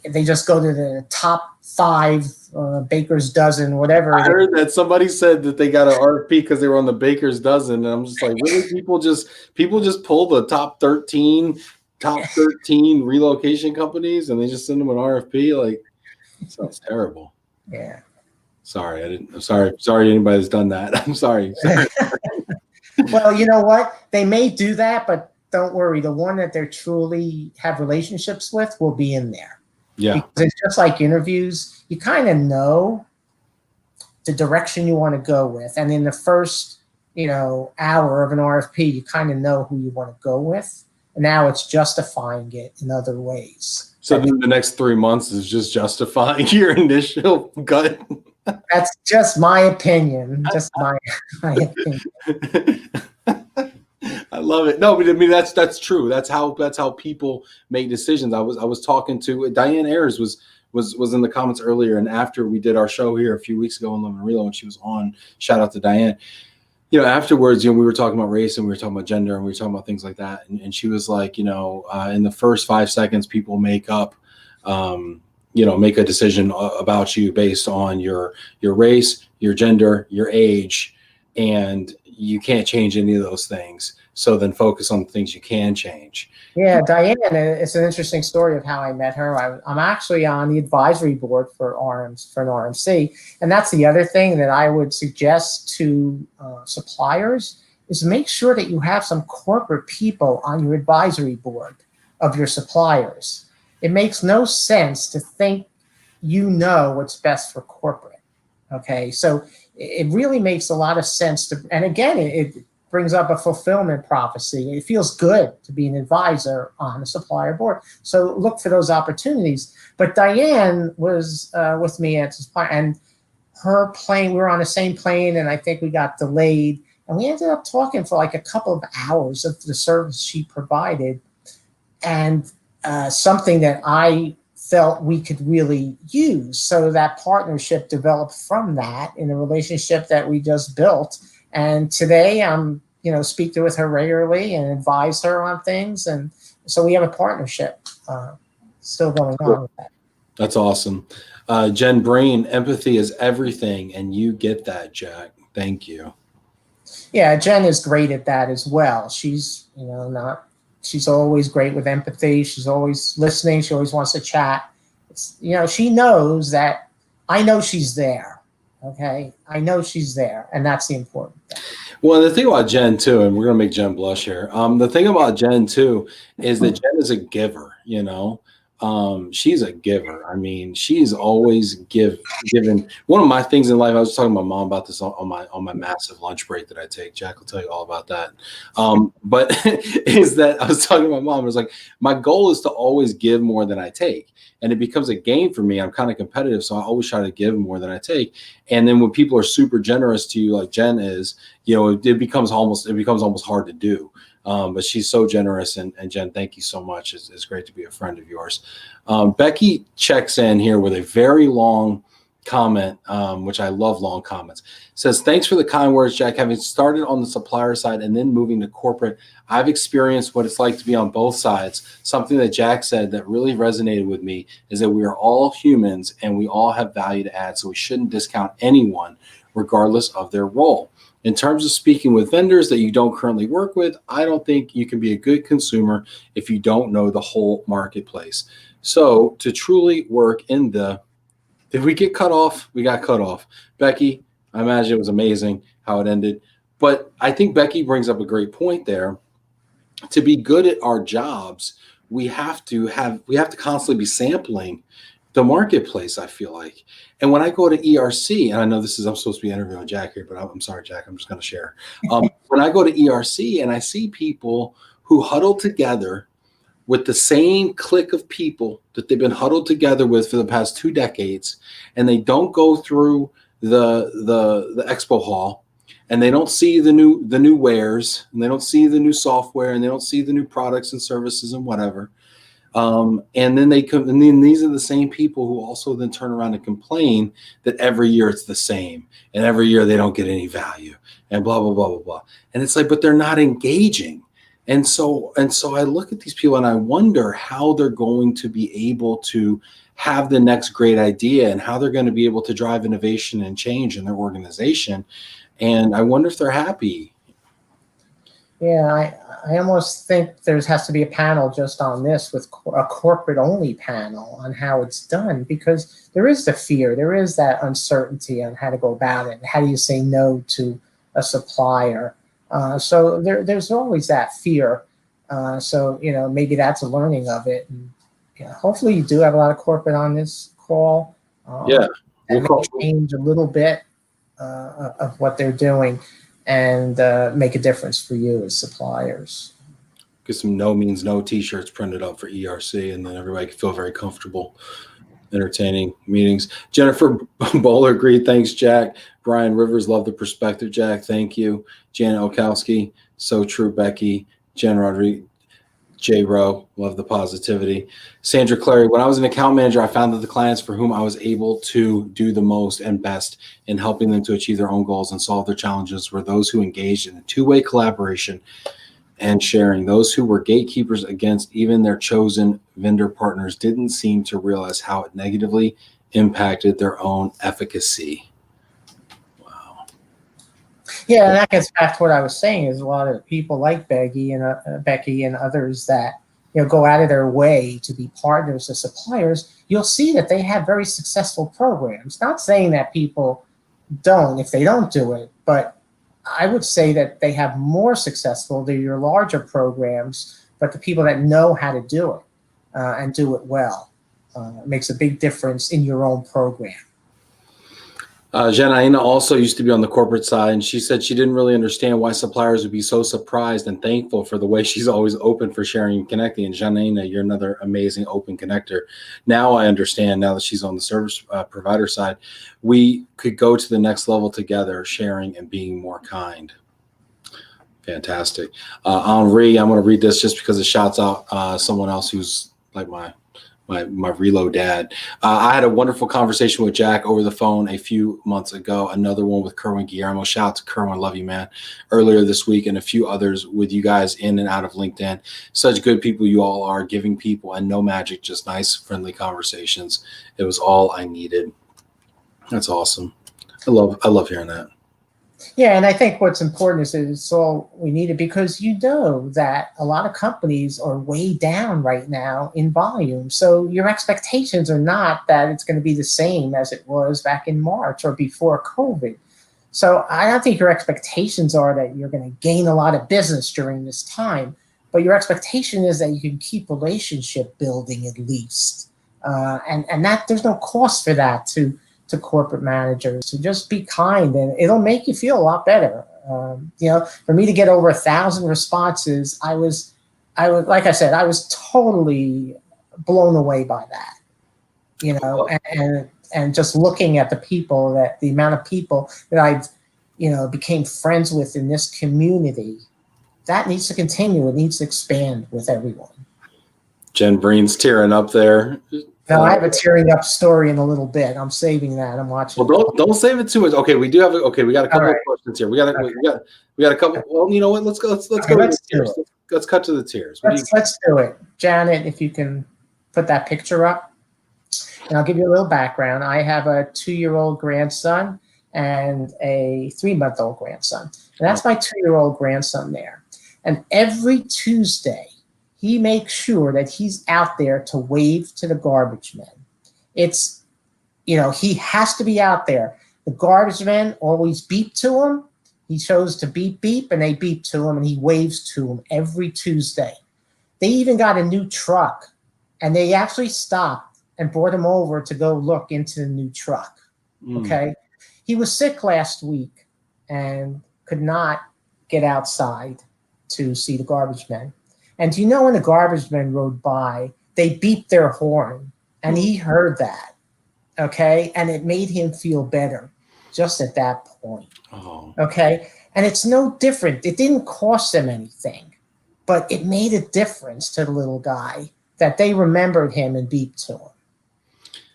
they just go to the top 5 baker's dozen, whatever. I heard that somebody said that they got an RFP because they were on the baker's dozen, and I'm just like, really? People just pull the top 13 relocation companies and they just send them an RFP. Like, it sounds terrible. Yeah. Sorry, I'm sorry anybody that's done that. I'm sorry. Well, you know what? They may do that, but don't worry. The one that they truly have relationships with will be in there. Yeah. Because it's just like interviews. You kind of know the direction you want to go with. And in the first, hour of an RFP, you kind of know who you want to go with. And now it's justifying it in other ways. So then the next 3 months is just justifying your initial gut. That's just my opinion. Just my opinion. I love it. No, but I mean that's true. That's how people make decisions. I was talking to Diane Ayers was in the comments earlier, and after we did our show here a few weeks ago on Love and Relo, and she was on. Shout out to Diane. Afterwards, we were talking about race and we were talking about gender and we were talking about things like that. And she was like, in the first 5 seconds, people make up, make a decision about you based on your race, your gender, your age, and you can't change any of those things. So then focus on the things you can change. Yeah, Diane, it's an interesting story of how I met her. I'm actually on the advisory board for an RMC. And that's the other thing that I would suggest to suppliers is make sure that you have some corporate people on your advisory board of your suppliers. It makes no sense to think what's best for corporate. Okay, so it really makes a lot of sense and again, it brings up a fulfillment prophecy. It feels good to be an advisor on a supplier board. So look for those opportunities. But Diane was with me at supplier, and her plane, we were on the same plane, and I think we got delayed. And we ended up talking for like a couple of hours of the service she provided, and something that I felt we could really use. So that partnership developed from that in a relationship that we just built. And today I'm, speak with her regularly and advise her on things. And so we have a partnership still going on with that. That's awesome. Jen Brain, empathy is everything. And you get that, Jack. Thank you. Yeah, Jen is great at that as well. She's, she's always great with empathy. She's always listening. She always wants to chat. She knows that I know she's there. Okay. I know she's there. And that's the important thing. Well, the thing about Jen too, and we're going to make Jen blush here. The thing about Jen too is that Jen is a giver, she's a giver. I mean, she's always given. One of my things in life, I was talking to my mom about this on my massive lunch break that I take. Jack will tell you all about that. But is that I was talking to my mom, I was like, my goal is to always give more than I take. And it becomes a game for me. I'm kind of competitive, so I always try to give more than I take. And then when people are super generous to you, like Jen is, it becomes almost hard to do. But she's so generous, and Jen, thank you so much. It's great to be a friend of yours. Becky checks in here with a very long comment, which I love long comments. Says, thanks for the kind words, Jack. Having started on the supplier side and then moving to corporate, I've experienced what it's like to be on both sides. Something that Jack said that really resonated with me is that we are all humans and we all have value to add, so we shouldn't discount anyone regardless of their role. In terms of speaking with vendors that you don't currently work with, I don't think you can be a good consumer if you don't know the whole marketplace. So to truly work in did we get cut off? We got cut off. Becky, I imagine it was amazing how it ended. But I think Becky brings up a great point there. To be good at our jobs, we have to constantly be sampling the marketplace, I feel like. And when I go to ERC, and I know I'm supposed to be interviewing Jack here, but I'm sorry, Jack, I'm just going to share. When I go to ERC and I see people who huddle together with the same clique of people that they've been huddled together with for the past 2 decades, and they don't go through the expo hall, and they don't see the new wares, and they don't see the new software, and they don't see the new products and services and whatever. And then these are the same people who also then turn around and complain that every year it's the same, and every year they don't get any value, and blah blah blah blah blah. And it's like, but they're not engaging. And so I look at these people and I wonder how they're going to be able to have the next great idea and how they're going to be able to drive innovation and change in their organization. And I wonder if they're happy. Yeah, I almost think there has to be a panel just on this, with a corporate only panel on how it's done, because there is the fear, there is that uncertainty on how to go about it. How do you say no to a supplier? So there's always that fear. So maybe that's a learning of it. And, hopefully you do have a lot of corporate on this call. Yeah, and may change a little bit of what they're doing, and make a difference for you as suppliers. Get some no means no t-shirts printed up for ERC, and then everybody can feel very comfortable. Entertaining meetings. Jennifer Bowler agreed. Thanks, Jack. Brian Rivers, love the perspective, Jack. Thank you. Janet Okowski, so true. Becky, Jen Rodriguez, J. Rowe, love the positivity. Sandra Clary, when I was an account manager, I found that the clients for whom I was able to do the most and best in helping them to achieve their own goals and solve their challenges were those who engaged in a two-way collaboration and sharing. Those who were gatekeepers against even their chosen vendor partners didn't seem to realize how it negatively impacted their own efficacy. Wow. Yeah, and that gets back to what I was saying, is a lot of people like Becky and others that go out of their way to be partners or suppliers. You'll see that they have very successful programs. Not saying that people don't if they don't do it, but I would say that they have more successful. They're your larger programs, but the people that know how to do it and do it well makes a big difference in your own program. Aina also used to be on the corporate side, and she said she didn't really understand why suppliers would be so surprised and thankful for the way she's always open for sharing and connecting. And Aina, you're another amazing open connector. Now I understand, now that she's on the service provider side, we could go to the next level together, sharing and being more kind. Fantastic. Henri, I'm going to read this just because it shouts out someone else who's like my Relo dad. I had a wonderful conversation with Jack over the phone a few months ago. Another one with Kerwin Guillermo. Shout out to Kerwin, love you, man. Earlier this week, and a few others with you guys in and out of LinkedIn. Such good people you all are, giving people, and no magic, just nice, friendly conversations. It was all I needed. That's awesome. I love hearing that. Yeah, and I think what's important is that it's all we needed, because that a lot of companies are way down right now in volume. So your expectations are not that it's going to be the same as it was back in March or before COVID. So I don't think your expectations are that you're going to gain a lot of business during this time. but your expectation is that you can keep relationship building at least. And that there's no cost for that to corporate managers. So just be kind, and it'll make you feel a lot better. For me to get over 1,000 responses, I was like I said, I was totally blown away by that. And just looking at the amount of people that I've became friends with in this community, that needs to continue. It needs to expand with everyone. Jen Breen's tearing up there. No, I have a tearing up story in a little bit. I'm saving that. I'm watching. Well, don't save it too much. Okay, we got a couple of questions here. We got a couple. Well, you know what? Let's go. Let's go. Let's cut to the tears. Let's do it, Janet. If you can put that picture up, and I'll give you a little background. I have a 2-year-old grandson and a 3-month-old grandson, and that's my 2-year-old grandson there. And every Tuesday, he makes sure that he's out there to wave to the garbage men. It's, he has to be out there. The garbage men always beep to him. He chose to beep, beep, and they beep to him, and he waves to him every Tuesday. They even got a new truck, and they actually stopped and brought him over to go look into the new truck. Okay? He was sick last week and could not get outside to see the garbage men. And when the garbage men rode by, they beeped their horn, and he heard that, okay? And it made him feel better just at that point, okay? And it's no different. It didn't cost them anything, but it made a difference to the little guy that they remembered him and beeped to him,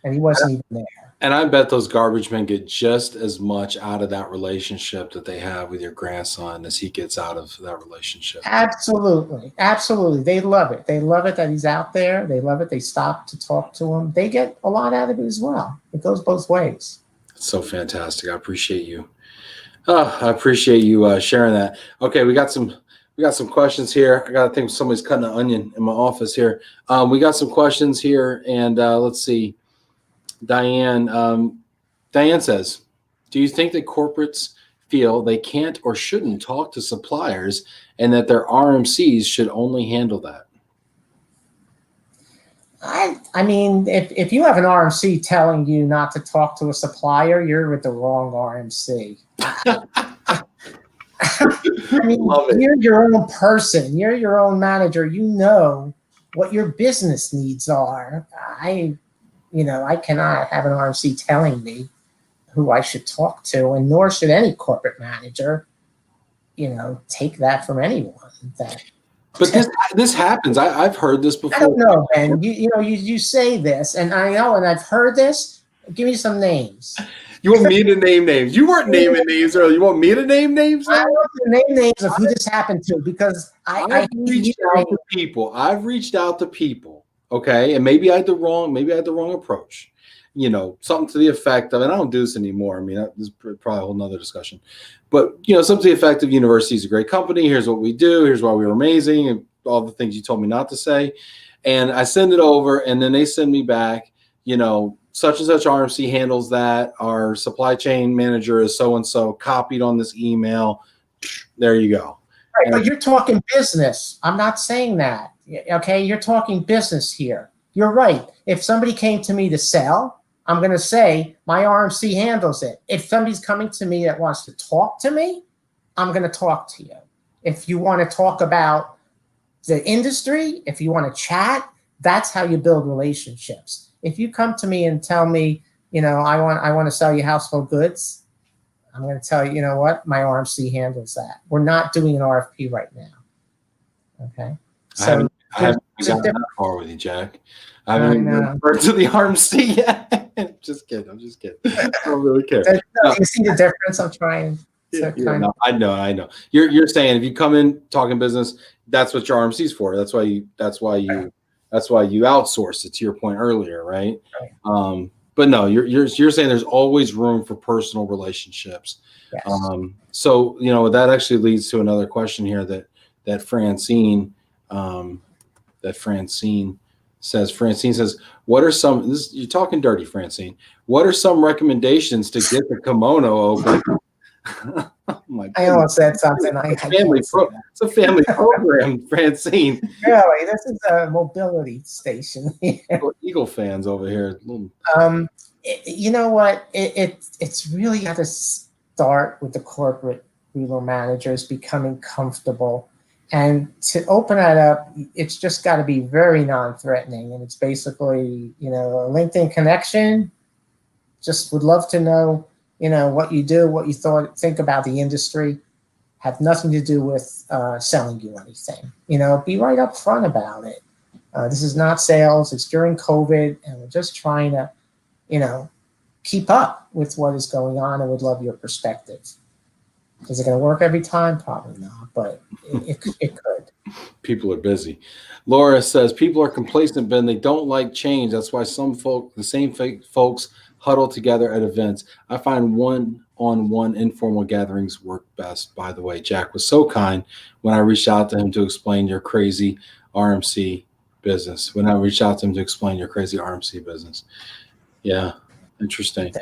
and he wasn't even there. And I bet those garbage men get just as much out of that relationship that they have with your grandson as he gets out of that relationship. Absolutely. Absolutely. They love it. They love it that he's out there. They love it. They stop to talk to him. They get a lot out of it as well. It goes both ways. It's so fantastic. I appreciate you. I appreciate you sharing that. Okay, we got some questions here. I got to think somebody's cutting an onion in my office here. We got some questions here, and let's see. Diane says, do you think that corporates feel they can't or shouldn't talk to suppliers and that their RMCs should only handle that? I mean, if you have an RMC telling you not to talk to a supplier, you're with the wrong RMC. I mean, you're your own person. You're your own manager. You know what your business needs are. I cannot have an RMC telling me who I should talk to, and nor should any corporate manager, take that from anyone. But this happens. I've heard this before. I don't know, Ben. You say this, and I know, and I've heard this. Give me some names. You want me to name names? You weren't naming names earlier. You want me to name names? I want to name names of who this happened to, because I've reached out to people. I've reached out to people. Okay, and maybe I had the wrong approach. Something to the effect of, and I don't do this anymore. I mean, this is probably a whole nother discussion. But something to the effect of, university is a great company. Here's what we do. Here's why we were amazing, and all the things you told me not to say. And I send it over, and then they send me back. Such and such RMC handles that. Our supply chain manager is so and so, copied on this email. There you go. Right, but you're talking business. I'm not saying that. Okay, you're talking business here. You're right. If somebody came to me to sell, I'm going to say my RMC handles it. If somebody's coming to me that wants to talk to me, I'm going to talk to you. If you want to talk about the industry, if you want to chat, that's how you build relationships. If you come to me and tell me, I want to sell you household goods, I'm going to tell you, what? My RMC handles that. We're not doing an RFP right now. Okay. So I haven't gotten that far with you, Jack. I haven't referred to the RMC yet. I'm just kidding. I don't really care. You see the difference? I'm trying. I know. You're saying if you come in talking business, that's what your RMC's for. That's why you outsource it, to your point earlier, right? But no, you're saying there's always room for personal relationships. Yes. So that actually leads to another question here that Francine says, what are some, you're talking dirty, Francine, what are some recommendations to get the kimono open My I almost said something. I can't say that. It's a family program, Francine. Really, this is a mobility station here. Eagle fans over here. You know what? It's really got to start with the corporate relo managers becoming comfortable. And to open that up, it's just got to be very non-threatening. And it's basically, a LinkedIn connection. Just would love to know, what you do, what you think about the industry. Have nothing to do with selling you anything. Be right up front about it. This is not sales. It's during COVID, and we're just trying to, keep up with what is going on, and would love your perspective. Is it going to work every time? Probably not, but it could. People are busy. Laura says people are complacent, Ben. They don't like change. That's why the same folks huddle together at events. I find one-on-one informal gatherings work best. By the way, Jack was so kind when I reached out to him to explain your crazy RMC business. Yeah, interesting.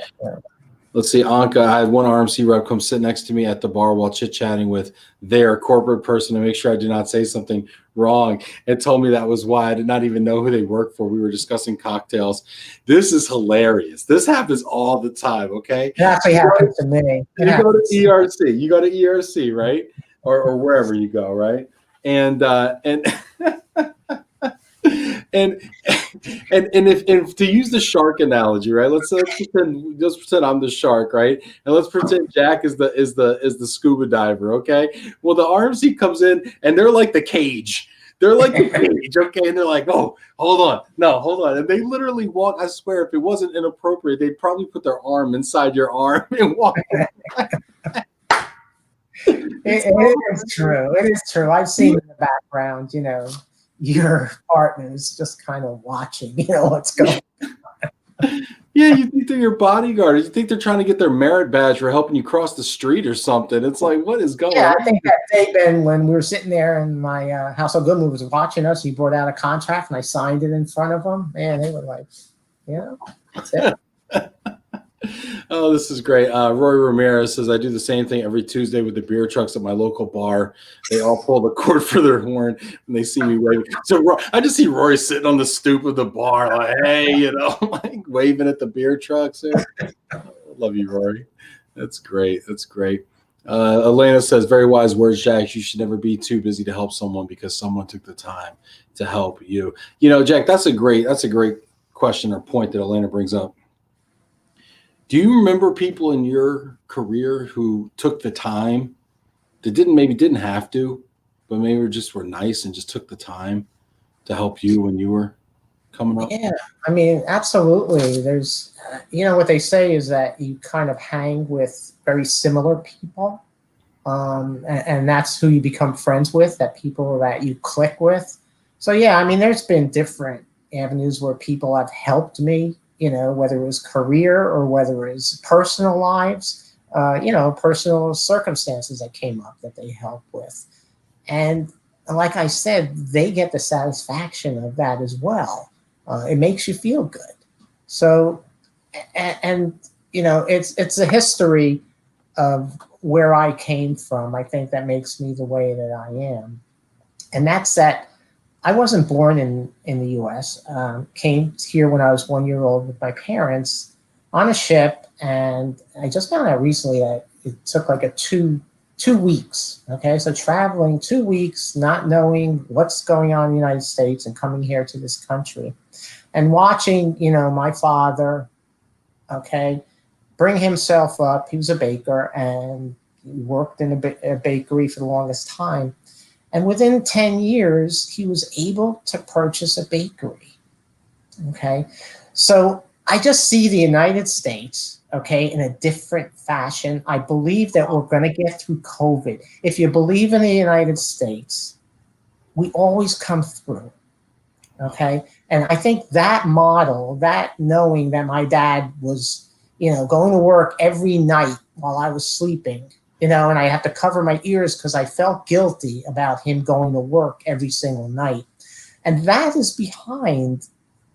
Let's see, Anka, I had one RMC rep come sit next to me at the bar while chit-chatting with their corporate person to make sure I did not say something wrong, and told me that was why. I did not even know who they worked for. We were discussing cocktails. This is hilarious. This happens all the time, okay? It actually happens to me. You go to ERC, right? Or wherever you go, right? And if to use the shark analogy, right? Let's pretend I'm the shark, right? And let's pretend Jack is the scuba diver, okay? Well, the RMC comes in and they're like the cage. They're like the cage, okay? And they're like, oh, hold on. And they literally walk. I swear, if it wasn't inappropriate, they'd probably put their arm inside your arm and walk. It is true. It is true. I've seen in the background, your partner's just kind of watching, what's going on. Yeah, you think they're your bodyguard. You think they're trying to get their merit badge for helping you cross the street or something. It's like, what is going on? Yeah, I think that day, Ben, when we were sitting there and my House of Goodman was watching us, he brought out a contract and I signed it in front of them. Man, they were like, that's it. Oh, this is great. Roy Ramirez says, I do the same thing every Tuesday with the beer trucks at my local bar. They all pull the cord for their horn when they see me waving. So I just see Roy sitting on the stoop of the bar like, hey, like waving at the beer trucks there. Love you, Rory. That's great. Elena says, very wise words, Jack. You should never be too busy to help someone because someone took the time to help you. Jack, that's a great question or point that Elena brings up. Do you remember people in your career who took the time that didn't have to, but maybe just were nice and just took the time to help you when you were coming up? Yeah, I mean, absolutely. There's, what they say is that you kind of hang with very similar people, and that's who you become friends with, that people that you click with. So, yeah, I mean, there's been different avenues where people have helped me, whether it was career or whether it was personal lives, personal circumstances that came up that they helped with. And like I said, they get the satisfaction of that as well. It makes you feel good. So, and it's a history of where I came from. I think that makes me the way that I am. And that's that I wasn't born in the U.S. Came here when I was 1 year old with my parents on a ship, and I just found out recently that it took like a two weeks. Okay, so traveling 2 weeks, not knowing what's going on in the United States, and coming here to this country, and watching my father, bring himself up. He was a baker and he worked in a bakery for the longest time. And within 10 years, he was able to purchase a bakery, So I just see the United States, in a different fashion. I believe that we're going to get through COVID. If you believe in the United States, we always come through, And I think that model, that knowing that my dad was, going to work every night while I was sleeping, and I have to cover my ears because I felt guilty about him going to work every single night. And that is behind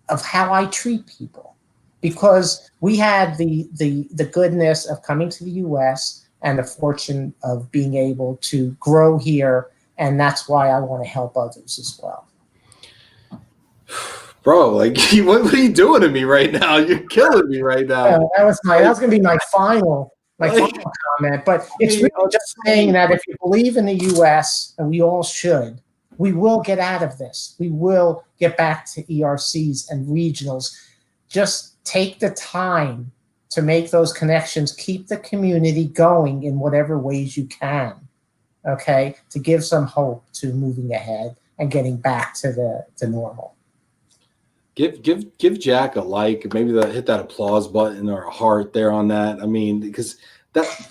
of how I treat people, because we had the goodness of coming to the U.S., and the fortune of being able to grow here. And that's why I want to help others as well. Bro, like, what are you doing to me right now? You're killing me right now. Yeah, that was going to be my final comment. But it's really just saying that if you believe in the U.S., and we all should, we will get out of this. We will get back to ERCs and regionals. Just take the time to make those connections. Keep the community going in whatever ways you can. Okay, to give some hope to moving ahead and getting back to the normal. Give Jack a like, maybe hit that applause button or a heart there on that. I mean, because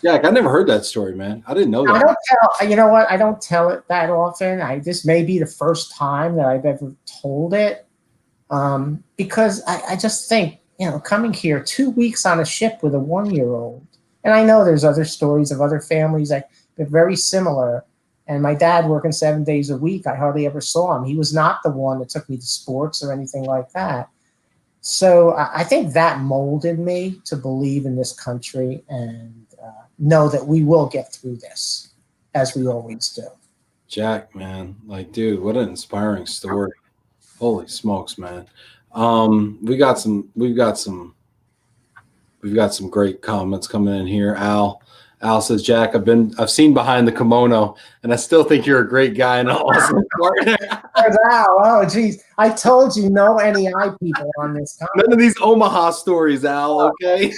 Jack, I never heard that story, man. I didn't know that. I don't tell. You know what? I don't tell it that often. This may be the first time that I've ever told it, because I just think, coming here 2 weeks on a ship with a 1-year-old, and I know there's other stories of other families that are very similar. And my dad working 7 days a week, I hardly ever saw him. He was not the one that took me to sports or anything like that. So I think that molded me to believe in this country and know that we will get through this, as we always do. Jack, man, like, dude, what an inspiring story. Holy smokes, man. We've got some great comments coming in here. Al says, Jack, I've seen behind the kimono, and I still think you're a great guy and an awesome partner. Al, oh, geez. I told you, no NEI people on this comment. None of these Omaha stories, Al, okay?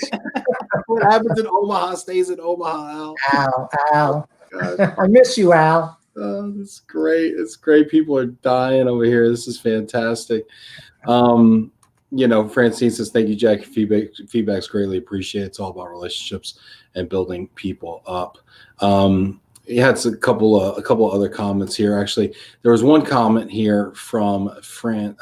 What happens in Omaha stays in Omaha, Al. Al. Oh, I miss you, Al. Oh, that's great. It's great. People are dying over here. This is fantastic. Francine says, thank you, Jack. Feedback's greatly appreciated. It's all about relationships and building people up. He had a couple other comments here. Actually, there was one comment here from Fran.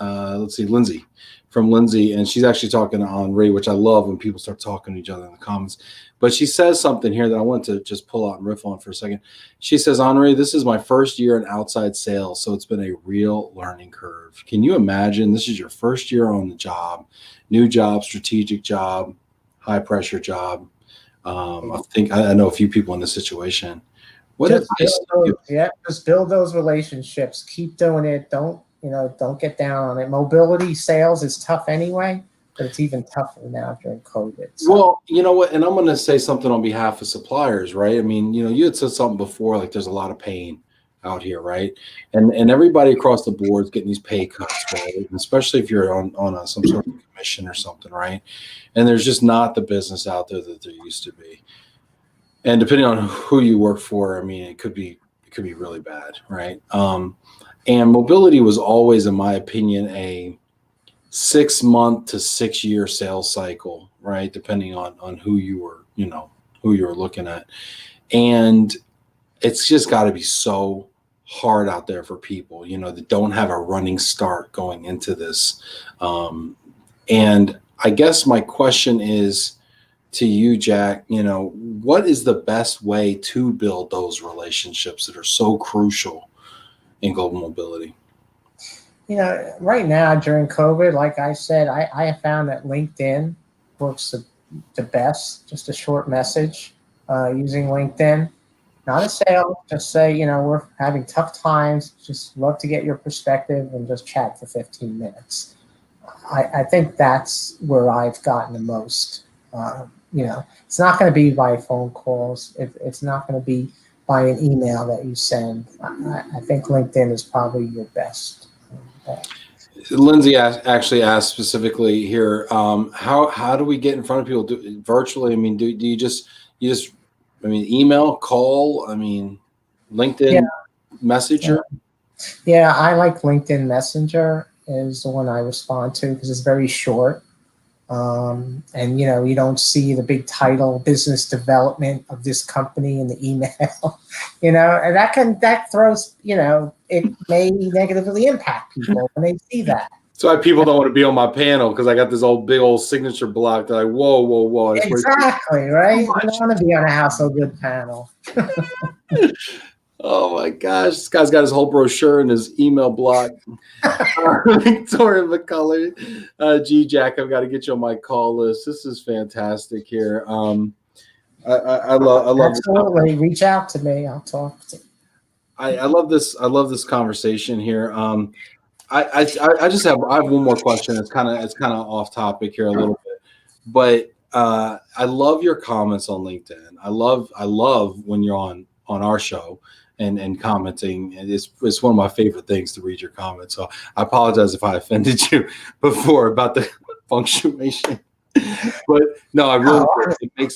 Lindsay, and she's actually talking on Ray, which I love when people start talking to each other in the comments. But she says something here that I want to just pull out and riff on for a second. She says, Henri, this is my first year in outside sales, so it's been a real learning curve. Can you imagine this is your first year on the job, new job, strategic job, high pressure job? I know a few people in this situation. Just build those relationships. Keep doing it. Don't get down on it. Mobility sales is tough anyway, but it's even tougher now during COVID. So. Well, you know what? And I'm going to say something on behalf of suppliers, right? I mean, you had said something before, like there's a lot of pain out here, right? And everybody across the board is getting these pay cuts, right? Especially if you're on some sort of commission or something, right? And there's just not the business out there that there used to be. And depending on who you work for, I mean, it could be really bad, right? And mobility was always, in my opinion, a 6 month to 6 year sales cycle, right? Depending on who you were looking at. And it's just got to be so hard out there for people, that don't have a running start going into this. And I guess my question is to you, Jack, what is the best way to build those relationships that are so crucial in global mobility? Right now during COVID, like I said, I have found that LinkedIn works the best. Just a short message using LinkedIn, not a sale. Just say, we're having tough times. Just love to get your perspective and just chat for 15 minutes. I think that's where I've gotten the most. It's not going to be by phone calls. It's not going to be by an email that you send. I think LinkedIn is probably your best. Lindsay actually asked specifically here, how do we get in front of people virtually? I mean, do you just email, call, LinkedIn Messenger? Yeah, I like LinkedIn Messenger is the one I respond to because it's very short. And you don't see the big title, business development of this company in the email, and that throws, it may negatively impact people when they see that. That's why people don't want to be on my panel, because I got this big old signature block that whoa. Exactly, right? You don't want to be on a House of Good panel. Oh my gosh, this guy's got his whole brochure in his email block. Victoria McCullough, Jack, I've got to get you on my call list. This is fantastic here. I love Absolutely. Reach out to me. I'll talk to you. I love this conversation here. I just have one more question. It's kind of off topic here a little bit, but I love your comments on LinkedIn. I love when you're on our show and commenting. And it's one of my favorite things to read your comments. So I apologize if I offended you before about the punctuation. But no, I really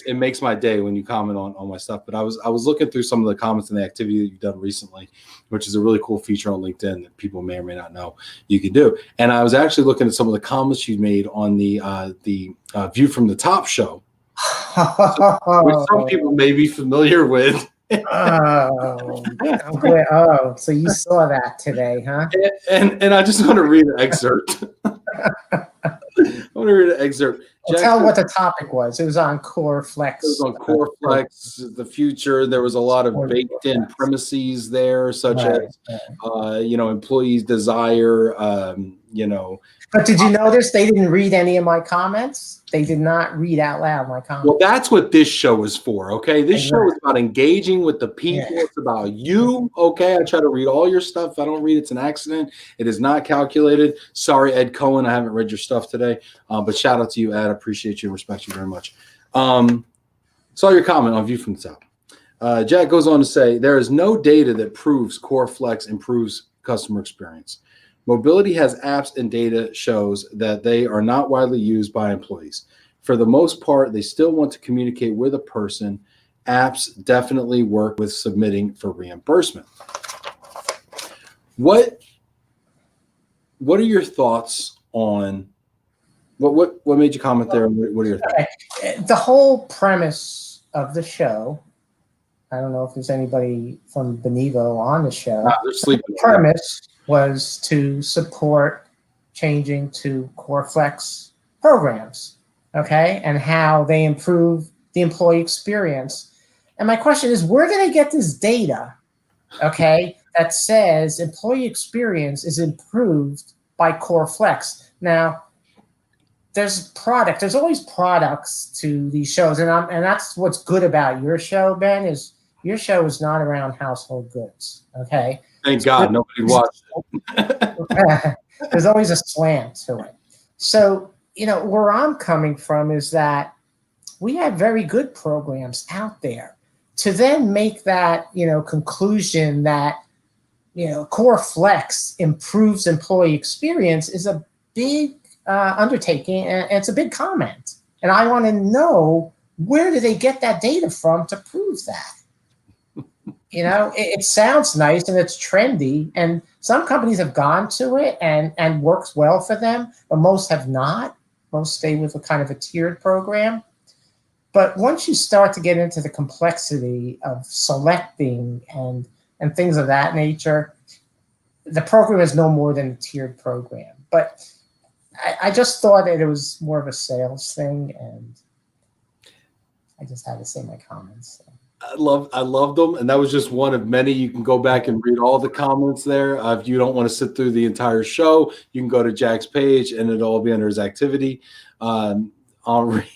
it makes my day when you comment on my stuff. But I was looking through some of the comments and the activity that you've done recently, which is a really cool feature on LinkedIn that people may or may not know you can do. And I was actually looking at some of the comments you made on the View from the Top show, which some people may be familiar with. Oh, so you saw that today, huh? And I just want to read an excerpt. I want to read an excerpt. Well, tell what the topic was. It was on Core Flex. It was on Core Flex, the future. There was a lot of baked-in premises there, such as employees' desire. But did you notice they didn't read any of my comments? They did not read out loud my comments. Well, that's what this show is for, okay? This show is about engaging with the people. Yeah. It's about you, okay? I try to read all your stuff. If I don't read it, it's an accident. It is not calculated. Sorry, Ed Cohen, I haven't read your stuff today. But shout out to you, Ed. I appreciate you and respect you very much. Saw your comment on View from the Top. Jack goes on to say, there is no data that proves Core Flex improves customer experience. Mobility has apps and data shows that they are not widely used by employees. For the most part, they still want to communicate with a person. Apps definitely work with submitting for reimbursement. What are your thoughts on what made you comment there? What are your thoughts? The whole premise of the show, I don't know if there's anybody from Benevo on the show. No, they're sleeping. The premise was to support changing to Core Flex programs, okay, and how they improve the employee experience. And my question is, where do they get this data, okay, that says employee experience is improved by Core Flex? Now, there's always products to these shows, and that's what's good about your show, Ben, is your show is not around household goods, okay? Thank God nobody watched it. There's always a slant to it. So, where I'm coming from is that we have very good programs out there. To then make that, conclusion that, Core Flex improves employee experience is a big undertaking, and it's a big comment. And I want to know, where do they get that data from to prove that? It sounds nice and it's trendy, and some companies have gone to it and works well for them, but most have not. Most stay with a kind of a tiered program. But once you start to get into the complexity of selecting and things of that nature, the program is no more than a tiered program. But I just thought that it was more of a sales thing, and I just had to say my comments. So. I loved them, and that was just one of many. You can go back and read all the comments there. If you don't want to sit through the entire show, you can go to Jack's page, and it'll all be under his activity. Henri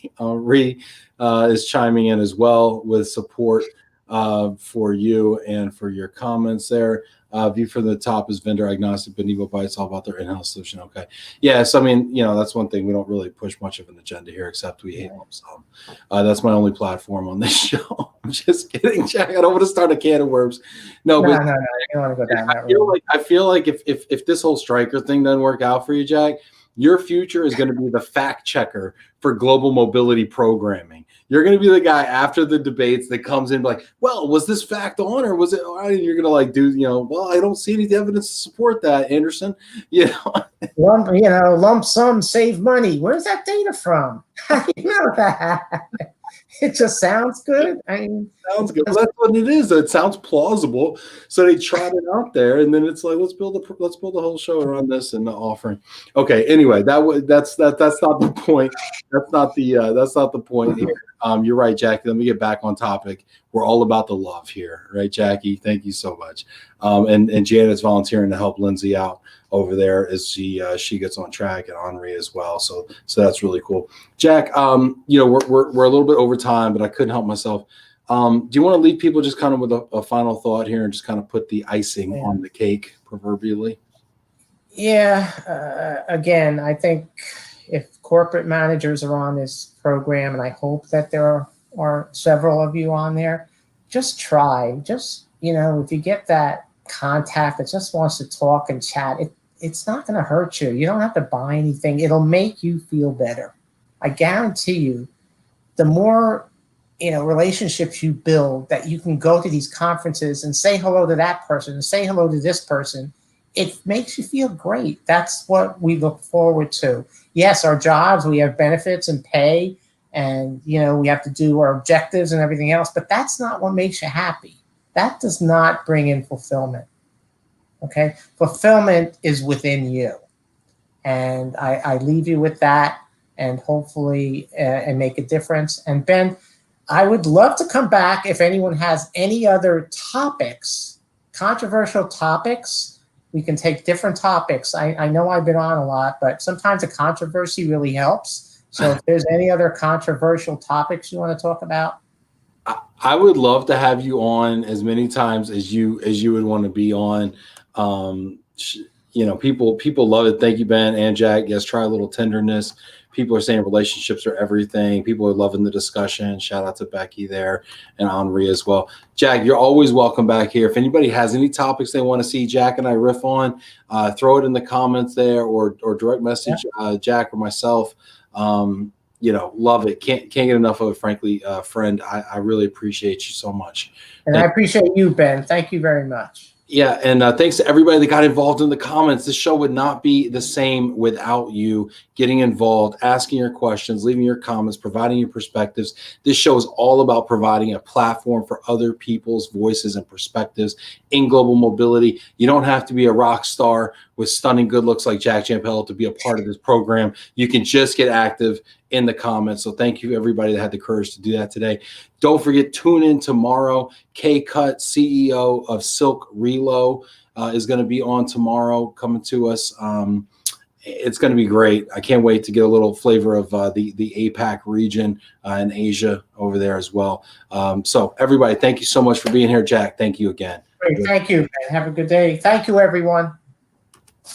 is chiming in as well with support for you and for your comments there. View from the Top is vendor agnostic, Benevo Bytes, all about their in-house solution. Okay. Yeah, so I mean, that's one thing. We don't really push much of an agenda here, except we hate them. So that's my only platform on this show. I'm just kidding, Jack. I don't want to start a can of worms. No. You don't want to go down that road. I feel like if this whole Stryker thing doesn't work out for you, Jack, your future is going to be the fact checker for global mobility programming. You're going to be the guy after the debates that comes in like, well, was this fact on or was it? You're going to well, I don't see any evidence to support that, Anderson. Lump sum, save money. Where's that data from? How do you know that? It just sounds good. Sounds good. Well, that's what it is. It sounds plausible. So they trot it out there, and then it's like, let's build the whole show around this and the offering. Okay. Anyway, that's not the point. That's not the point here. You're right, Jackie. Let me get back on topic. We're all about the love here, right, Jackie? Thank you so much. And Janet's volunteering to help Lindsay out over there as she gets on track, and Henri as well. So that's really cool. Jack, you know, we're a little bit over time, but I couldn't help myself. Do you want to leave people just kind of with a final thought here and just kind of put the icing on the cake, proverbially? Yeah. Again, I think if corporate managers are on this program, and I hope that there are several of you on there, just try. Just, you know, if you get that contact that just wants to talk and chat, it's not going to hurt you. You don't have to buy anything. It'll make you feel better. I guarantee you, the more, you know, relationships you build, that you can go to these conferences and say hello to that person and say hello to this person, it makes you feel great. That's what we look forward to. Yes, our jobs, we have benefits and pay, and, you know, we have to do our objectives and everything else, but that's not what makes you happy. That does not bring in fulfillment. Okay? Fulfillment is within you. And I leave you with that, and hopefully and make a difference. And Ben, I would love to come back if anyone has any other topics, controversial topics. We can take different topics. I know I've been on a lot, but sometimes a controversy really helps. So if there's any other controversial topics you want to talk about. I would love to have you on as many times as you would want to be on. You know, people love it. Thank you, Ben and Jack. Yes, try a little tenderness. People are saying relationships are everything. People are loving the discussion. Shout out to Becky there and Henri as well. Jack, you're always welcome back here. If anybody has any topics they want to see Jack and I riff on, throw it in the comments there, or direct message Jack or myself. You know, love it. Can't get enough of it, frankly, friend. I really appreciate you so much. And I appreciate you, Ben. Thank you very much. Yeah, and thanks to everybody that got involved in the comments. This show would not be the same without you getting involved, asking your questions, leaving your comments, providing your perspectives. This show is all about providing a platform for other people's voices and perspectives in global mobility. You don't have to be a rock star with stunning good looks like Jack Jampel to be a part of this program. You can just get active in the comments. So thank you, everybody that had the courage to do that today. Don't forget, tune in tomorrow. K-Cut, CEO of Silk Relo, is going to be on tomorrow, coming to us. It's going to be great. I can't wait to get a little flavor of the APAC region and Asia over there as well. So everybody, thank you so much for being here. Jack, thank you again. Great. Thank you, man. Have a good day. Thank you, everyone.